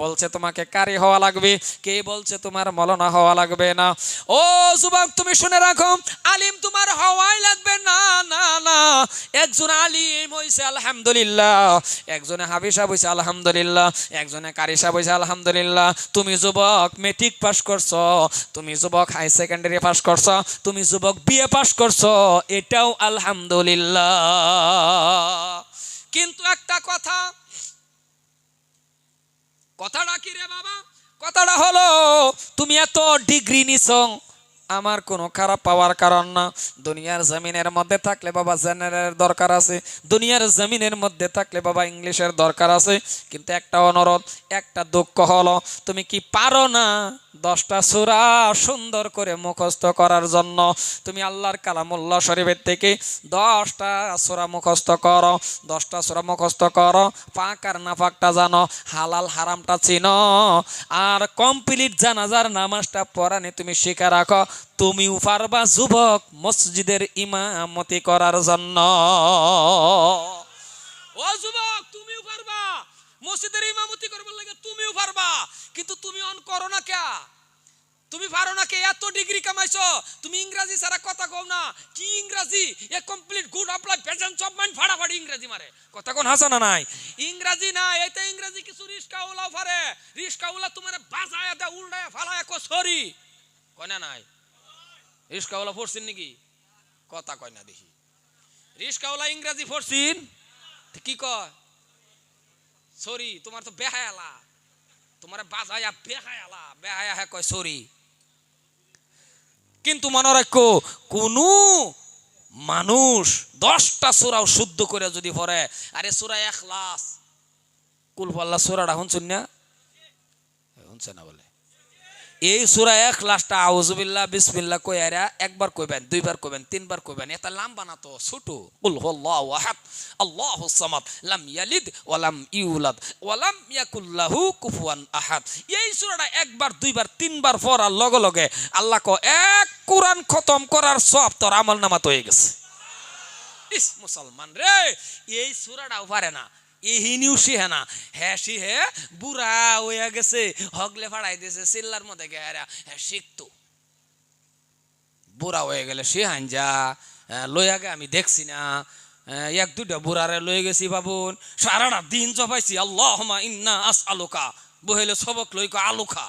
বলছে তোমাকে কারি হওয়া লাগবে, কে বলছে তোমার মৌলানা হওয়া লাগবে না। ও যুবক তুমি শুনে রাখো, আলিম তোমার হওয়াই লাগবে না, না না। একজন আলিম হইছে আলহামদুলিল্লাহ, একজনে হাফেজ সাহেব হইছে আলহামদুলিল্লাহ, একজনে কারি সাহেব হইছে আলহামদুলিল্লাহ। তুমি যুবক মেট্রিক পাস করছো, তুমি যুবক হাই সেকেন্ডারি পাস করছো, তুমি যুবক বিএ পাস করছো, এটাও আলহামদুলিল্লাহ। কিন্তু একটা কথা, কথাটা কি রে বাবা? কথাটা হলো তুমি এত ডিগ্রি নিছো, আমার কোনো খারাপ পাওয়ার কারণ না। দুনিয়ার জমিনের মধ্যে থাকলে বাবা জেনারেলের দরকার আছে, দুনিয়ার জমিনের মধ্যে থাকলে বাবা ইংলিশের দরকার আছে। কিন্তু একটা অনুরোধ, একটা দুঃখ হলো তুমি কি পারো না 10টা সূরা সুন্দর করে মুখস্থ করার জন্য? তুমি আল্লাহর কালামুল্লাহ শরীফের থেকে 10টা সূরা মুখস্থ করো, 10টা সূরা মুখস্থ করো, পাক আর নাফাকটা জানো, হালাল হারামটা চিনো, আর কমপ্লিট জানাজার নামাজটা পড়ানি তুমি শিখে রাখো, তুমিও পারবা যুবক মসজিদের ইমামতি করার জন্য। ও যুবক তুমিও পারবা মসজিদের ইমামতি করবার লাগে, তুমিও পারবা। কিন্তু তুমি অন করো না কে? তুমি পারো না কে? এত ডিগ্রি কামাইছো, তুমি ইংরেজি ছাড়া কথা কও না। কি ইংরেজি? A complete good apply present of mind ফাড়াফাড়ি ইংরেজি মারে। কথা কোন হাসানা নাই? ইংরেজি না, এইতে ইংরেজি কিছু রিস্কাওয়ালাও পারে। রিস্কাওয়ালা তোমারে বাজায়া দে, উল্টায়া ফালায়া কো সরি কয় না নাই? রিস্কাওয়ালা পড়ছেন নাকি? কথা কয় না দেখি। রিস্কাওয়ালা ইংরেজি পড়ছেন কি কয়? সরি। তোমার তো বেহায়ালা, তোমার বাজায়া বেহায়ালা, বেহায়া হ্যাঁ কয় সরি। কিন্তু মনে রাখো, কোন মানুষ 10টা সূরাও শুদ্ধ করে যদি পড়ে, আরে সূরা ইখলাস কুল আল্লাহ সূরাটা শুনছেন না? শুনছেন না বলে? এই সূরা ইখলাসটা আউযুবিল্লাহ বিসমিল্লাহ কইরা একবার কইবেন, দুইবার কইবেন, তিনবার কইবেন। এটা লম্বা না তো, ছোট। কুল হুয়াল্লাহু আহাদ আল্লাহুস সামাদ লাম ইয়ালিদ ওয়া লাম ইউলাদ ওয়া লাম ইয়াকুল লাহু কুফুয়ান আহাদ। এই সূরাটা একবার, দুইবার, তিনবার পড়ার লগে লগে আল্লাহ কো এক কোরআন খতম করার সওয়াব তোর আমলনামাতে হয়ে গেছে। ইস মুসলমান রে, এই সূরাটাও পারে না, এহিনিও শিহে না। হ্যাঁ শিহে, বুড়া হইয়া গেছে, হগলে ফাড়াই দিয়েছে সিল্লার মধ্যে গেরা, হ্যাঁ শিখতো। বুড়া হয়ে গেলে সে হাঞ্জা লইয়া গে আমি দেখছি না। এক দুইটা বুড়ারে লয়ে গেছি বাবুন, সারাটা দিন জপাইছি আল্লাহুম্মা ইন্না আসআলুকা, বহেলে সবক লই কো আলু খা।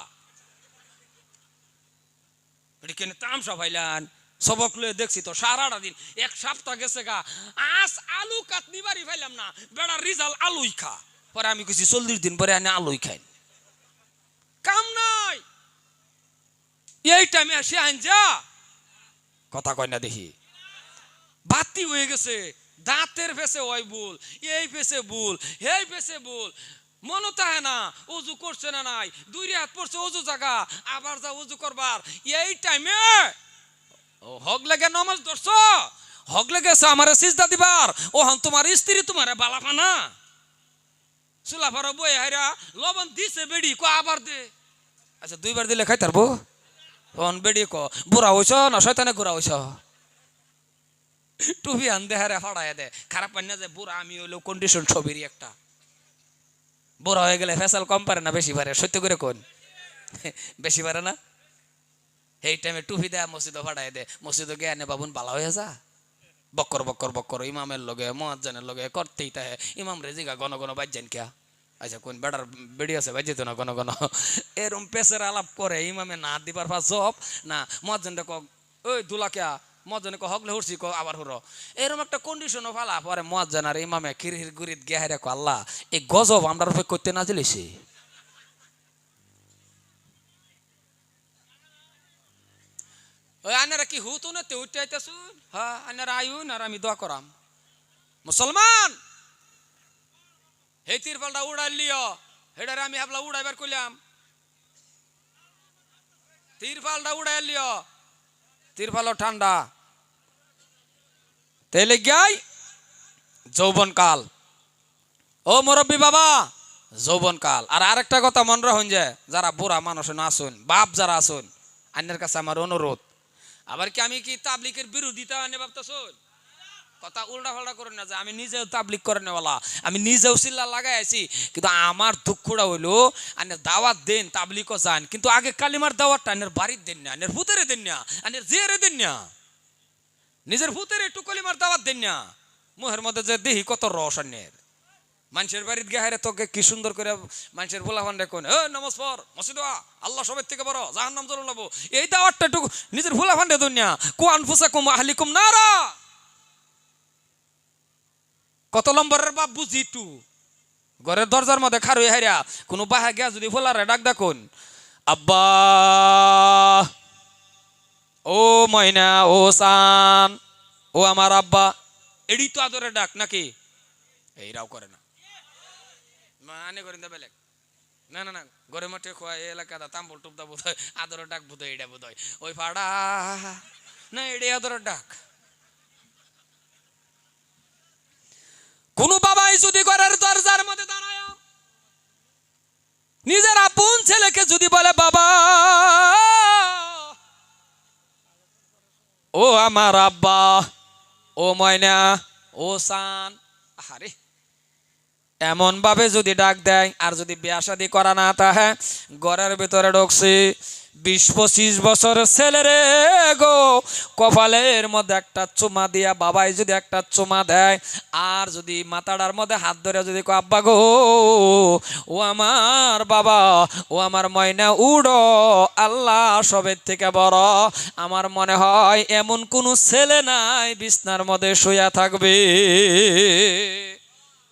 এটি কেন তামসা ভাইলান? সবক লয়ে দেখছি তো সারাটা দিন, এক সপ্তাহ গেছে গা, আস আলু কাটনি বাড়ি পাইলাম না, বেড়া রিজাল আলুই খা। পরে আমি কইছি 40 দিন পরে আনে আলুই খাই, কাম নাই। এই টাইমে আসে আনজা কথা কয় না দেখি। বাতি হয়ে গেছে, দাঁতের ফেসে ওই ভুল, এই ফেসে ভুল, এই ফেসে ভুল, মনে তাহে না অজু করছে না নাই, 2 হাত পড়ছে অজু জায়গা, আবার যা অজু করবার। এই টাইমে হক লাগে নমাজ ধরছ, হক লেগেছে আমারে সিজদা দিবার, ও হন তোমার স্ত্রী তোমারে বালাফানা চুলা ফার বই হাইরা লবণ দিছে বেড়ি কো আবার দে। আচ্ছা 2বার দিলে খাই তারবো? তখন বেড়ি ক বুড়া হইছ না শয়তানে গুড়া হইছ? টুপি আন দে হারে ফাড়ায় দে। খারাপ পাই না যে বুড়া আমি হইলেও কন্ডিশন ছবিরই একটা। বুড়া হয়ে গেলে ফেসাল কম পারে না বেশি পারে? সত্য করে কোন বেশি পারে না? এই টাইমে টুপি দেয়া মসজিদে ফাড়ায় দে, মসজিদে গিয়ে আনে বাবুন বালা হয়ে যা। বক্কর বক্কর বক্কর ইমামের লগে মুয়াজ্জিনের লগে করতেই তাহে। ইমাম রেজিগা ঘন ঘন বাজ্জান কিয়া? আচ্ছা কোন বেড়ার বেড়ি আছে বাজ্যিত না ঘন ঘন, এরম পেশের আলাপ করে ইমামে না দিবার পা জব না। মুয়াজ্জিনটা ক ওই দুলা কিয়া? মুয়াজ্জিনে ক হগলে হুরছি ক আবার হুর। এরম একটা কন্ডিশনও ফালা পরে মুয়াজ্জিন আর ইমামে কিরহির গুরিত গেহারে ক আল্লাহ এই গজব আমরার উপর করতে না দিলেছি। ওই আনারা কি হুতো না তে উঠতে আইতাছুন? হ্যাঁ আনারা আইউন আর আমি দোয়া করাম। মুসলমান হে তিরপালটা উড়াই লিও, হেডারে আমি হাবলা উড়াইবার কইলাম। তিরপালটা উড়াই লিও, তিরপালও ঠান্ডা। তেলে গাই যৌবন কাল, ও মুরব্বী বাবা যৌবন কাল। আর আরেকটা কথা মনে রাখুন, যে যারা বুড়া মানুষ আসুন, বাপ যারা আসুন, আন্যের কাছে আমার অনুরোধ, আবার কি আমি কি তাবলিগের বিরোধিতা আনে ভাবতেছুন? কথা উল্টা পাল্টা করে না যে আমি নিজেও তাবলিগ করে নেওয়ালা, আমি নিজেও চিল্লা লাগাই আছি, কিন্তু আমার দুঃখটা হইলো আনের দাওয়াত দেন তাবলিগও যান, কিন্তু আগে কালিমার দাওয়াতটা আনের বাড়ির দেন না, আনের ভূতেরে দেন না, আনের জিয়ারে দেন না, নিজের ভূতের একটু কলিমার দাওয়াত দেন না। মুহের মধ্যে যে দেহি কত রস আনের, মানুষের বাড়িতে গিয়ে হারে তোকে কি সুন্দর করে মানুষের বলাফান রেখুন, এ নমস পর মসজিদ আল্লাহ সবের থেকে বড় জাহান্নাম জ্বলে নেবো, এই দাওয়াতটা একটু নিজের ভুলাফান রে দুনিয়া কুয়ান ফুসাকুম আহলিকুম নারা। কত নম্বরের বাপ বুঝি একটু ঘরের দরজার মধ্যে খারুই হারিয়া কোনো বাহা গিয়া যদি ফোলারে ডাক ডাকুন, আব্বা ও ময়না ও সান ও আমার আব্বা, এডি তো আদরে ডাক নাকি? এইরাও করে না, মানে করেন দা বেলেগ না না না, ঘরে মাঠে খোয়া এই এলাকাটা তাম্বল টুপদা বোধ হয় আদরের ডাক বোধ হয়, এটা বোধ হয় ওই ফাড়া না, এটাই আদরের ডাক। কোন বাবাই যদি ঘরের দরজার মধ্যে দাঁড়ায় নিজের আপন ছেলেকে যদি বলে বাবা ও আমার আব্বা ও ময়না ও সান, আরে এমন ভাবে যদি ডাক দেয়, আর যদি বিয়া শাদী করা না তাহে ঘরের ভিতরে ঢুকছি 20-25 বছরের ছেলে রে গো, কপালের মধ্যে একটা চুমা দিয়া বাবাই যদি একটা চুমা দেয়, আর যদি মাথাটার মধ্যে হাত ধরে যদি কো আব্বা গো ও আমার বাবা ও আমার ময়না উড়ো আল্লাহ সবের থেকে বড়, আমার মনে হয় এমন কোন ছেলে নাই বিছনার মধ্যে শুয়া থাকবে,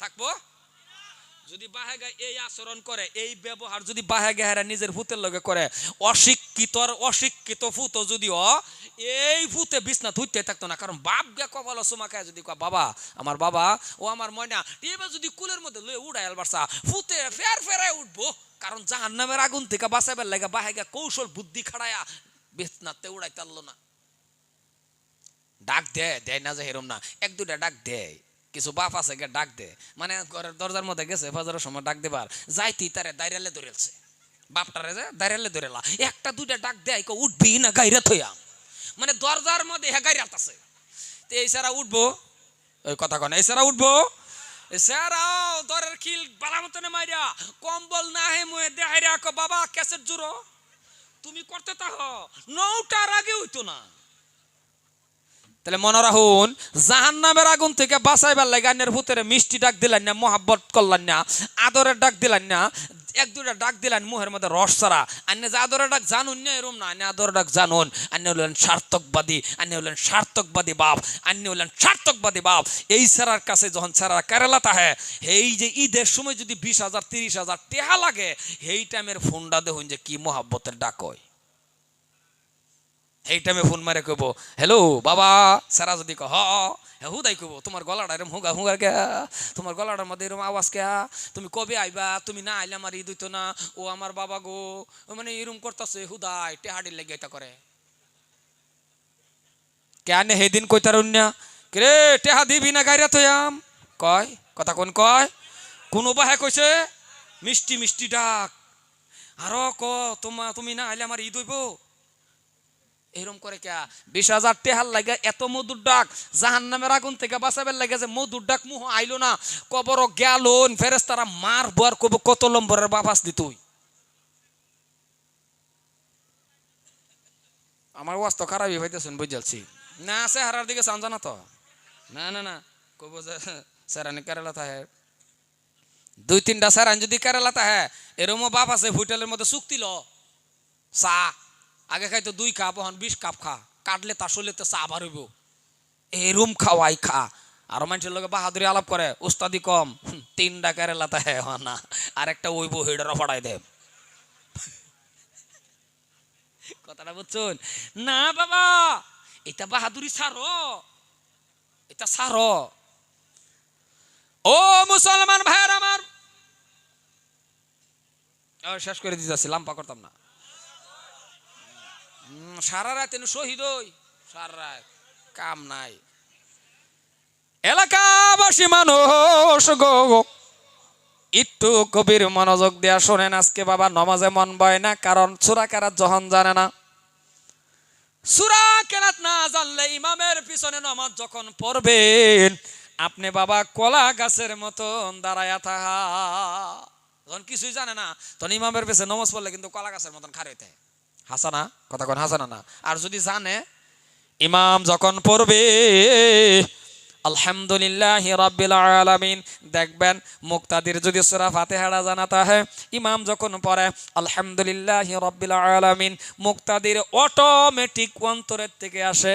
থাকবো। যদি বাহেগা এই আচরণ করে, এই ব্যবহার যদি বাহেগা হেরা নিজের ভূতের লগে করে, অশিক্ষিত ভূত যদিও এই ভূতে বিছনা ধুইতে থাকতো না, কারণ বাপ গা কপাল চুমা খায় যদি কয় বাবা আমার বাবা ও আমার ময়না, এবার যদি কুলের মধ্যে লয়ে উড়াই আলবারসা ভূতে ফেরায় উঠবো, কারণ জাহান্নামের আগুন থেকে বাঁচাবার লাগে বাহেগা কৌশল বুদ্ধি খাড়ায়া বিছনাতে উড়াই তারলো না। ডাক দেয় না যে হেরম না, 1-2টা ডাক দেয়, কিছু বাপ আছে গে ডাক দে, মানে ঘরের দরজার মধ্যে গেছে ফজরের সময় ডাক দেবার যাইতি তারে দাইরালে ধরেছে, বাপটারে যে দাইরালে ধরেলা 1-2টা ডাক দেয় কো উঠবি না গাইরা থইয়া, মানে দরজার মধ্যে হ্যাঁ গাইরাত আছে, তো এই সারা উঠবো, ওই কথা কন এই সারা উঠবো, সারাও দরের খিল বালা মতনে মাইরা কম্বল না হে মুয়ে দেহাইরা কো বাবা ক্যাসেট জুড়ো, তুমি করতে তাহ 9টার আগে হইতো না। তাহলে মনে রাখুন জাহান্নামের আগুন থেকে বাঁচাইবার লাগে আন্যের ভূতের মিষ্টি ডাক দিলেন না, মহাব্বত করলেন না, আদরের ডাক দিলেন না, 1-2টা ডাক দিলেন মুহের মধ্যে রস ছাড়া, আন্যে যে আদরের ডাক জানুন না এরম না, আন্যে আদরের ডাক জানুন, আন্যে হলেন সার্থকবাদী, আন্যে হলেন সার্থকবাদী বাপ, আন্যে হলেন সার্থকবাদী বাপ। এই ছাড়ার কাছে যখন ছাড়া কেরালা তাহে এই যে ঈদের সময় যদি 20,000-30,000 টেহা লাগে, এই টাইমের ফোনটা দেখুন যে কি মহাব্বতের ডাক হয়, এই টাইমে ফোন মারে কইব হ্যালো বাবা, সারা যদি হ হুদাই কইব তোমার গলাটা এরম হুগা হুগার কে, তোমার গলাটার মধ্যে এরম আওয়াজ কে, তুমি কবে আইবা, তুমি না আইলে আমার ঈদ হইতো না, ও আমার বাবা গো, মানে এরম করতেছে হুদাই টেহাডির লেগে এটা করে, কেন সেদিন কইতার না রে টেহা দিবি না গাইরা থইয়াম, কয় কথা কোন কয় কোন বাহে কইছে মিষ্টি মিষ্টি ডাক, আরো ক তুমি না আইলে আমার ঈদ হইব, এরম করে কে 20,000 টেহার লাগে এত মধুর ডাক, জাহান্নামের আগুন থেকে বাঁচাবার লাগে যে মধুর ডাক মুহ আইলো না, কবর গেল ফেরেশতারা মার বার কব কত নম্বরের বাপাস দি তুই, আমার ওয়াজ তো খারাপই হইতেছেন বুঝালছি না, চেহারার দিকে চান জানা তো না না না, কব যে সেরানি কেরালা থাকে 2-3টা সেরান যদি কেরালা থাকে, এরমও বাপ আছে হোটেলের মধ্যে চুক্তি ল চা আগে খাইতো 2 কাপ এখন 20 কাপ খা, কাটলে তা শরীরে চা আবার হইব, এরম খাওয়াই খা, আর মানুষের লোকে বাহাদুরি আলাপ করে উস্তাদি কম 3টা কেরালা তাহে না, আর একটা ওইব হেডারও ফড়াই দেব, কথাটা বুঝছেন না বাবা, এটা বাহাদুরি ছাড়ো, এটা ছাড়ো। ও মুসলমান ভাইয়ের আমার, শেষ করে দিতে যাচ্ছি, লাম্পা করতাম না, সারা রাত শহীদ হই, সারা রাত কাম নাই, এলাকাবাসী মানুষ গো একটু কবির মনোযোগ দেয়া শোনেন, আজকে বাবা নমাজে মন বয় না, কারণ চোরা কারা যখন জানে না, সূরা কেরাত না জানলে ইমামের পিছনে নামাজ যখন পড়বেন আপনি বাবা কলা গাছের মতন দাঁড়ায়া থাকা, যখন কিছুই জানে না তখন ইমামের পিছনে নামাজ পড়লে কিন্তু কলা গাছের মতন খাড়া হইতে হাসানা কথা কোন হাসানা না। আর যদি জানে ইমাম যখন পড়বে আলহামদুলিল্লাহি রাব্বিল আলামিন, দেখবেন মুক্তাদির যদি সূরা ফাতিহাটা জানাতা হয় ইমাম যখন পড়ে আলহামদুলিল্লাহি রাব্বিল আলামিন, মুক্তাদির অটোমেটিক অন্তরের থেকে আসে,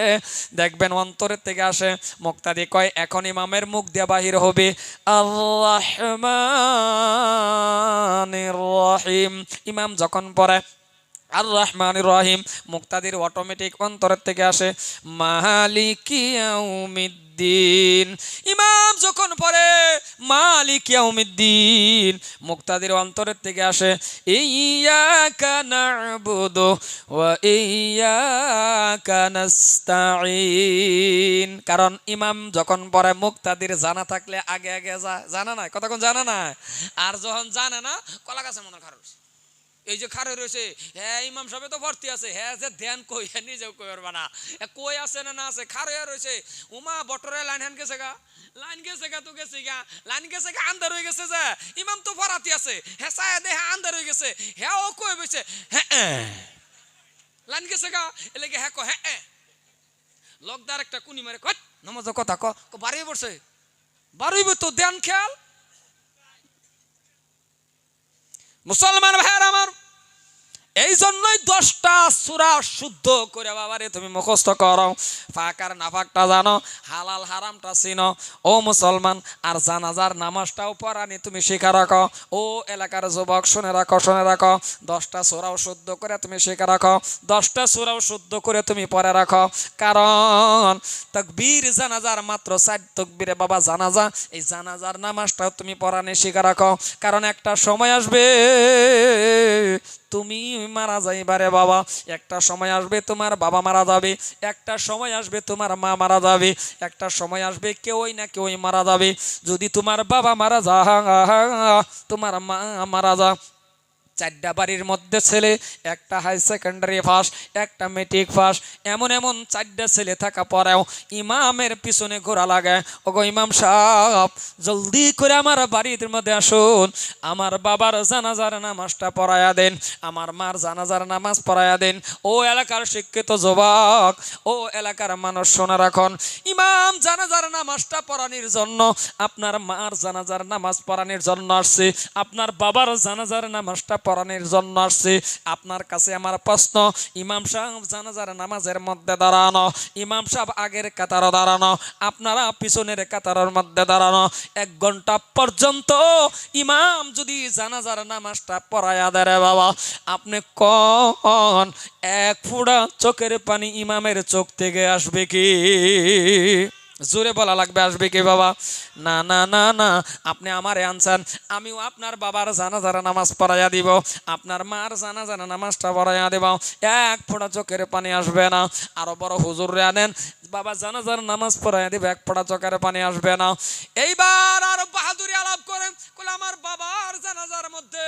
দেখবেন অন্তরের থেকে আসে। মুক্তাদি কয় এখন ইমামের মুখ দিয়ে বাহির হবে আর রহমানির রহিম, ইমাম যখন পড়ে আর রহমানির রহিম, মুক্তাদির অটোমেটিক অন্তরের থেকে আসে মালিকি ইয়াউমিদ্দিন, ইমাম যখন পড়ে মালিকি ইয়াউমিদ্দিন, মুক্তাদির অন্তরের থেকে আসে ইয়্যাকা না'বুদু ওয়া ইয়্যাকা নাস্তাঈন। কারণ ইমাম যখন পড়ে মুক্তাদির জানা থাকলে আগে আগে জানা নাই, কতক্ষণ জানা নাই, আর যখন জানে না কলা গাছের মতন খারাপ। এই যে খারে রয়েছে হ্যাঁ ইমাম সাহেব তো ভর্তি আছে, হ্যাঁ যে ধ্যান কই নিজেও কই পারবা না, কই আছে না আছে খারে রয়েছে। উমা বটরে লাইন হ্যান গেছে গা, লাইন গেছে গা, তো গেছে গা, লাইন গেছে গা, আন্ধার হয়ে গেছে যে ইমাম তো ফরাতি আছে, হ্যাঁ সায়া দে হ্যাঁ আন্ধার হয়ে গেছে, হ্যাঁ ও কই বসে হ্যাঁ লাইন গেছে গা, এলে হ্যাঁ কো হ্যাঁ লগদার একটা কুনি মারে কত নমাজ কথা ক বাড়িয়ে পড়ছে, বাড়িবে তো ধ্যান খেয়াল। মুসলমান ভাইয়ার আমার, এই জন্যই 10টা সূরা শুদ্ধ করে বাবারে তুমি মুখস্থ করো, ফাঁকার নাফাকটা জানো, হালাল হারামটা চিনো ও মুসলমান। আর জানাজার নামাজটাও পড়ানি তুমি শিখা রাখো, ও এলাকার যুবক শুনে রাখো, শুনে রাখো, 10টা সূরাও শুদ্ধ করে তুমি শিখা রাখো, 10টা সূরাও শুদ্ধ করে তুমি পড়ে রাখো। কারণ তাকবীর জানাজার মাত্র 4 তাকবীরে বাবা জানাজা, এই জানাজার নামাজটাও তুমি পড়ানি শিখা রাখো। কারণ একটা সময় আসবে তুমি মারা যাইবারে বাবা, একটা সময় আসবে তোমার বাবা মারা যাবে, একটা সময় আসবে তোমার মা মারা যাবে, একটা সময় আসবে কেউই না কেউই মারা যাবে। যদি তোমার বাবা মারা যা, তোমার মা মারা যা, 4টা বাড়ির মধ্যে ছেলে, একটা হাই সেকেন্ডারি ফার্স্ট, একটা মেট্রিক ফার্স্ট, এমন এমন 4টা ছেলে থাকা পরেও ইমামের পিছনে ঘোরা লাগে, ওগো ইমাম সাহেব জলদি করে আমার বাড়ির মধ্যে আসুন, আমার বাবার জানাজার নামাজটা পড়ায়া দেন, আমার মার জানাজার নামাজ পড়ায়া দেন। ও এলাকার শিক্ষিত যুবক, ও এলাকার মানুষ শোনা রাখুন, ইমাম জানাজার নামাজটা পড়ানোর জন্য, আপনার মার জানাজার নামাজ পড়ানোর জন্য আসছে, আপনার বাবার জানাজার নামাজটা পড়ানোর জন্য আসছে। আপনার কাছে আমার প্রশ্ন, ইমাম সাহেব জানাজার নামাজের মধ্যে দাঁড়ানো, ইমাম সাহেব আগের কাতারে দাঁড়ানো, আপনারা পিছনের কাতারের মধ্যে দাঁড়ানো, 1 ঘন্টা পর্যন্ত ইমাম যদি জানাজার নামাজটা পড়ায়া দেয় বাবা, আপনি কোন 1 ফোঁটা চোখের পানি ইমামের চোখ থেকে আসবে কি? জোরে বলা লাগবে, আসবে কি বাবা? না না না না, আপনি আমারে আনছেন, আমিও আপনার বাবার জানাজার নামাজ পড়াইয়া দিব, আপনার মার জানাজার নামাজটা পড়াইয়া দেব, 1 ফোঁটা চোখের পানি আসবে না। আরো বড় হুজুরে আনেন, বাবা জানাজার নামাজ পড়াইয়া দিবে, 1 ফোঁটা চোখের পানি আসবে না। এইবার আর বাহাদুরি আলাপ করেন, বলে আমার বাবার জানাজার মধ্যে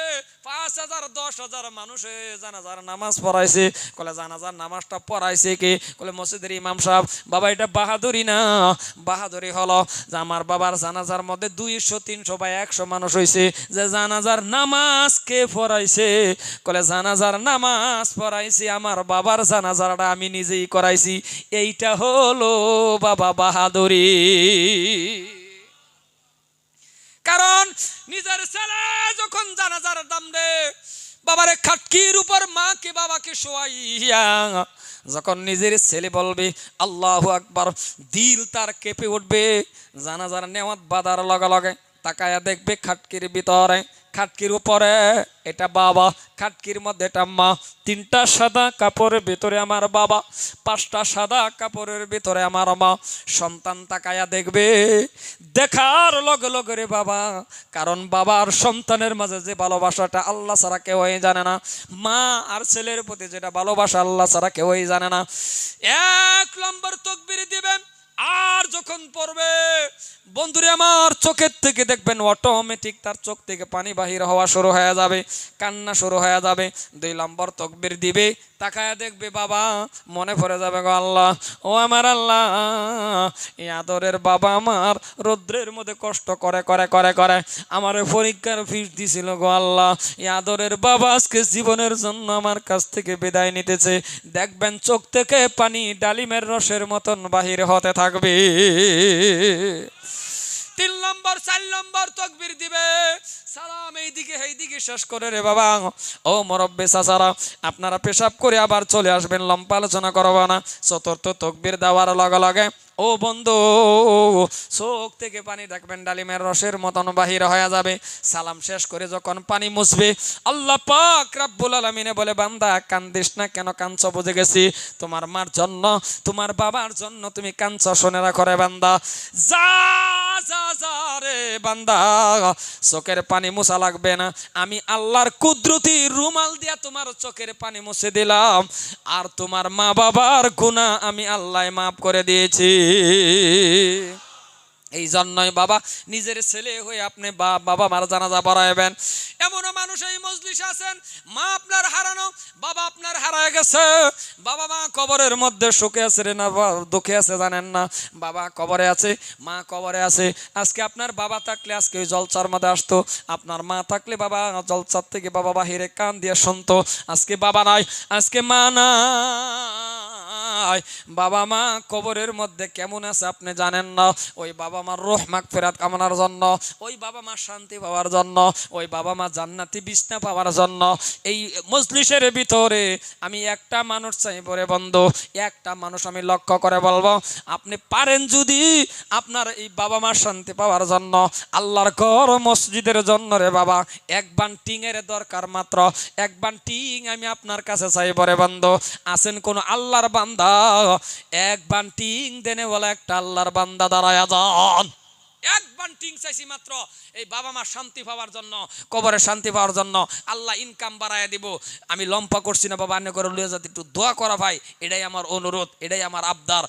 5,000 10,000 মানুষে জানাজার নামাজ পড়াইছে, বলে জানাজার নামাজটা পড়াইছে কি? বলে মসজিদের ইমাম সাহেব। বাবা এটা বাহাদুরি না, বাহাদুরি হলো যে আমার বাবার জানাজার মধ্যে 200 300 বা 100 মানুষ হয়েছে, যে জানাজার নামাজ কে পড়াইছে? বলে জানাজার নামাজ পড়াইছি আমার বাবার জানাজারটা আমি নিজেই করাইছি। এইটা হলো বাবা বাহাদুরি। কারণ নিজের ছেলে যখন জানাজার দাম দে, বাবারে খাটকির উপর মাকে বাবাকে শোয়াইয়া যখন নিজের ছেলে বলবে আল্লাহু আকবার, দিল তার কেঁপে উঠবে। জানাজার নেওয়াত বাদার লগে লগে তাকায়া দেখবে খাটকির ভিতরে, খাটকির উপরে এটা বাবা, খাটকির মধ্যে এটা মা, 3টা সাদা কাপড়ের ভিতরে আমার বাবা, 5টা সাদা কাপড়ের ভিতরে আমার মা। সন্তান তাকায়া দেখবে, দেখার লগে লগে রে বাবা, কারণ বাবার সন্তানের মাঝে যে ভালোবাসাটা আল্লাহ ছাড়া কেউই জানে না, মা আর ছেলের প্রতি যেটা ভালোবাসা আল্লাহ ছাড়া কেউই জানে না। 1 নম্বর তাকবীর দিবেন, আর যখন পড়বে বন্ধুরে আমার, চোখের থেকে দেখবেন অটোমেটিক তার চোখ থেকে পানি বাহির হওয়া শুরু হয়ে যাবে, কান্না শুরু হয়ে যাবে। 2 নম্বর তাকবীর দিবে, তাকায়া দেখবে বাবা, মনে পড়ে যাবে গো আল্লাহ, ও আমার আল্লাহ, এই আদরের বাবা আমার রৌদ্রের মধ্যে কষ্ট করে করে করে করে আমার পরীক্ষার ফিস দিছিল গো আল্লাহ, এই আদরের বাবা আজকে জীবনের জন্য আমার কাছ থেকে বিদায় নিতেছে। দেখবেন চোখ থেকে পানি ডালিমের রসের মতন বাহির হতে থাকবে। 3 নম্বর 4 নম্বর তাকবীর দিবে, সালাম এইদিকে এইদিকে শেষ করে রে বাবা, ও মুরব্বি চাচারা, আপনারা পেশাব করে আবার চলে আসবেন, লম্বা আলোচনা করব না। 4র্থ তাকবীর দেওয়ার লগে লগে ও বন্ধু, চোখ থেকে পানি দেখবেন ডালিমের রসের মতন বাহির হয়ে যাবে। সালাম শেষ করে যখন পানি মুছবে, আল্লাহ পাক রব্বুল আলামিনে বলে, বান্দা কান্দিস না কেন? কাঁদছ বুঝে গেছি, তোমার মার জন্য, তোমার বাবার জন্য তুমি কাঁদছ, শুনে রাখো রে বান্দা। যা যা যা রে বান্দা, চোখের পানি মুছা লাগবে না, আমি আল্লাহর কুদরতি রুমাল দিয়া তোমার চোখের পানি মুছে দিলাম, আর তোমার মা বাবার গুনাহ আমি আল্লাহ মাফ করে দিয়েছি। এই জন্যই বাবা, নিজের ছেলে হয়ে আপনি বাবা মার জানাজা পড়াইবেন। এমনও মানুষ এই মজলিসে আছেন, মা আপনার হারানো, বাবা আপনার হারায় গেছে, বাবা মা কবরের মধ্যে সুখে আছে রে না দুঃখে আছে জানেন না, বাবা কবরে আছে, মা কবরে আছে। আজকে আপনার বাবা থাকলে আজকে ওই জলসার মধ্যে আসতো, আপনার মা থাকলে বাবা জলসার থেকে বাবা বাহিরে কান দিয়ে শুনতো। আজকে বাবা নাই, আজকে মা নাই, বাবা মা কবরের মধ্যে কেমন আছে আপনি জানেন না। ওই বাবা মার রূহ মাগফিরাত কামনার জন্য, ওই বাবা মা শান্তি পাওয়ার জন্য, ওই বাবা মা জান্নাতি বিছনা পাওয়ার জন্য এই মজলিসের ভিতরে আমি একটা মানুষ চাইব রে বন্ধু, একটা মানুষ আমি লক্ষ্য করে বলবো, আপনি পারেন যদি আপনার এই বাবা মার শান্তি পাওয়ার জন্য, আল্লাহর ঘর মসজিদের জন্য রে বাবা, এক বান টিংয়ের দরকার, মাত্র এক বান টিং আমি আপনার কাছে চাইব রে বন্ধু। আছেন কোন আল্লাহর বান্দা, এক বান টিং দেনে বলে একটা আল্লাহর বান্দা দাঁড়ায়া যান। এক বান টিং চাইছি মাত্র এই বাবা মা শান্তি পাওয়ার জন্য, কবরে শান্তি পাওয়ার জন্য, আল্লাহ ইনকাম বাড়ায় দিব। আমি লম্পা করছি না বাবা, আন্য করে লিয়ে যাতে একটু দোয়া করা ভাই, এটাই আমার অনুরোধ, এটাই আমার আবদার।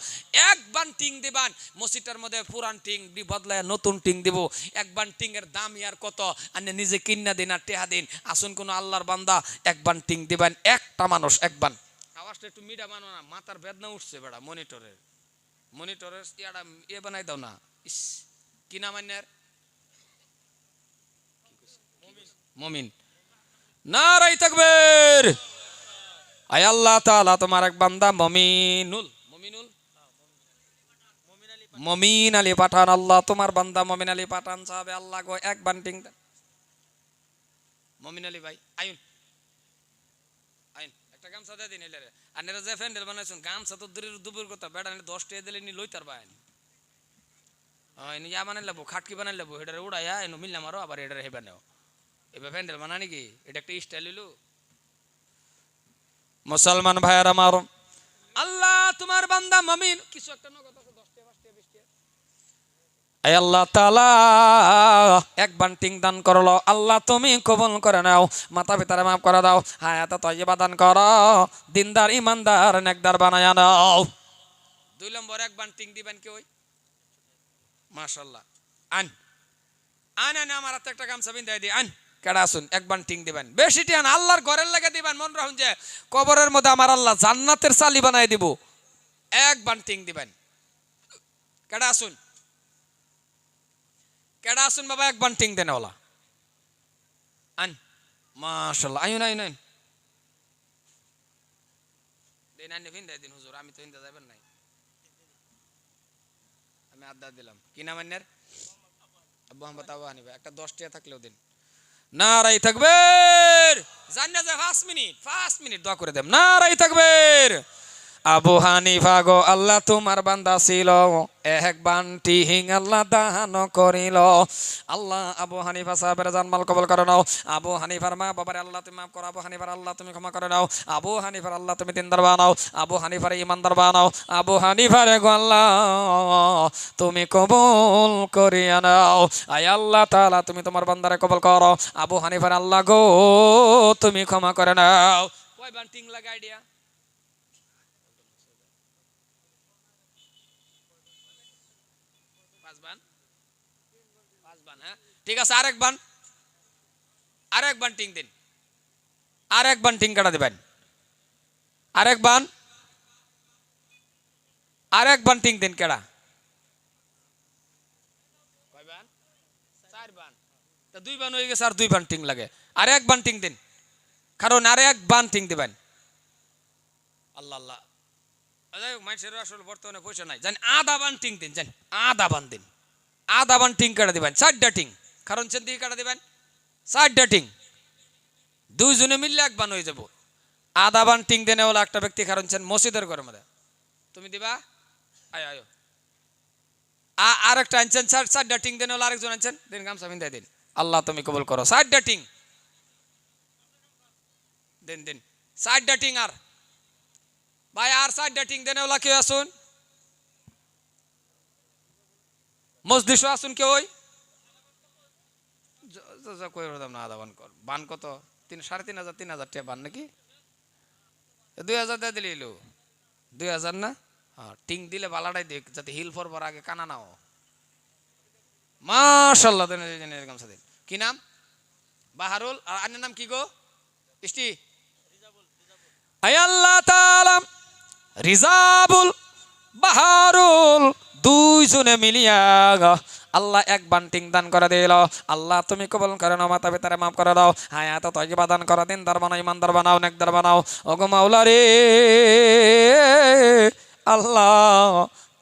এক বান টিং দিবান, মসজিদের মধ্যে পুরান টিং বদলায় নতুন টিং দিব। এক বান টিং এর দাম ইয়ার কত, আন্য নিজে কিনা দিন আর টেহা দিন। আসুন কোন আল্লাহর বান্দা, এক বান টিং দিবেন, একটা মানুষ এক বান। আওয়াজটা একটু মিডা বানো না, মাথার বেদনা উঠছে বেড়া, মনিটরের ইয়াটা ইয়ে বানাই দাও না। ইস, কি নাম আন্যার? মুমিন। নারাই তাকবীর। আয় আল্লাহ তাআলা তোমার এক বান্দা মমিন আলী পাঠান, আল্লাহ তোমার বান্দা মমিন আলী পাঠান সাহেব, আল্লাহ গো এক বান্টিং দেন। মমিন আলী ভাই আইন আইন, একটা গামছা দিয়ে দিন এলারে। আর নেরা যে ফ্যান্ডেল বানাইছেন, গামছা তো দূরের দুপুর কথা, বেড়া 10 টাকা দিলে নি লইতার বাইন। ইয়া বানাই লাবো, খাটকি বানাই লাবো, হেডারে উড়াইয়া এনে মিললাম আরো, আবার হেডারে হেবা নেও। এবার ফ্যান্ডেল বানা নাকি, এটা একটা স্টাইল হইলো। মুসলমান ভাইয়ার আমার, আল্লাহ তোমার বান্দা মমিন, কিছু একটা নগদ আছে 10 টাকা 5 টাকা 20 টাকা, আয় আল্লাহ তাআলা এক বান্টিং দান করলো, আল্লাহ তুমি কবুল করে নাও, মাতা পিতারে মাফ করে দাও, হায়াতে তয়্যিবা দান করো, দিনদার ইমানদার নেকদার বানায়া নাও। 2 নম্বর এক বান্টিং দিবেন কি ওই মাশাআল্লাহ, আন আন আন আমার হাতে একটা গামছা বিন্দাই দি, আন কেডা আসুন, এক বান্টিং দিবেন, বেশি টিয়ান আল্লাহর ঘরের লাগে দিবেন, মন রাখুন যে কবরের মধ্যে আমার আল্লাহ জান্নাতের চালি বানাই দিব। এক বান্টিং দিবেন, কেডা আসুন, কেডা আসুন বাবা, এক বান্টিং দেন ওলা, আন মাশাআল্লাহ, আইন আইন আইন দিন, আইন বিন্দাই দিন হুজুর, আমি তো ইন্দা যাবেন নাই, আমি আড্ডা দিলাম। কি নাম আন্যার? আবু আহমদ আবু হানিফা, একটা 10 টাকা থাকলেও দিন। নারাই তাকবীর। জান্নাত 5 মিনিট দোয়া করে দেন, নারাই তাকবীর। আবু হানিফা গো আল্লাহ তোমার বান্দা ছিল, এক বান্টি হিং আল্লাহ দান করিল। আল্লাহ আবু হানিফা সাহেবের জানমাল কবুল করে নাও, আবু হানিফার মা বাবার আল্লাহ তুমি মাফ করো, আবু হানিফার আল্লাহ তুমি ক্ষমা করে নাও, আবু হানিফার আল্লাহ তুমি দিনদার বানাও, আবু হানিফার ইমানদার বানাও, আবু হানিফার গো আল্লাহ তুমি কবুল করিয়া নাও। আয় আল্লাহ তাআলা তুমি তোমার বান্দারে কবুল করো, আবু হানিফার আল্লাহ গো তুমি ক্ষমা করে নাও। কয় বান্টিং লাগা আইডিয়া? 5 বান ঠিক আছে, আরেক বান টিং দিন, আরেক বান টিং কাটা দিবেন, আরেক বান টিং দিন কেডা, কয় বান? 4 বান। তা 2 বান হয়ে গেছে, আর 2 বান টিং লাগে, আরেক বান টিং দিন, কারণ আরেক বান টিং দিবেন। আল্লাহ আল্লাহ, মানুষের আসলে বর্তমানে পয়সা নাই, জানি আধা বান টিং দিন, জানি আধা বান দিন, আধা বান টিং কাটা দিবেন, 4টা টিং, কারণ চেন দিকে কাটা দিবেন 4টা টিং, 2 জনে মিললে 1 বান হয়ে যাব। আধা বান টিং দেনে হলো একটা ব্যক্তি, কারণ চেন মসজিদের ঘরের মধ্যে, তুমি দিবা, আয় আয়, আরেকটা আনছেন 4টা টিং দেনে হলো আরেকজন আনছেন, দিন গামছা বিন্দায় দিন, আল্লাহ তুমি কবুল করো, 4টা টিং দিন দিন, 4টা টিং, আর ভাই আর 4টা টিং দেনে হলো কেউ আসুন, মসজিদে আসুন কেউ, ওই কই হতাম না, আধা বান কর, বান কত 3,500 3,000 টাকা বান নাকি, 2,000 দিয়ে দিলে এলো, 2,000 না, হ্যাঁ টিং দিলে বালাটাই দেখ, যাতে হিল ফরবার আগে কানা নাও, মাশাআল্লাহ দেন, গামছা দিন, কি নাম? বাহারুল, আর আন্নের নাম কি গো? ইষ্টি, আয় আল্লাহ তাআলা, রিজাবুল, বাহারুল, 2 জনে মিলিয়া আল্লাহ 1 বান টিং দান করে দিল, আল্লাহ তুমি কবুল করে নাও, মাতা পিতারে মাফ করে দাও, হায়াত তয়্যিবা দান করো, দিনদার বানাও, ইমানদার বানাও, নেকদার বানাও, ওগো মাওলা রে আল্লাহ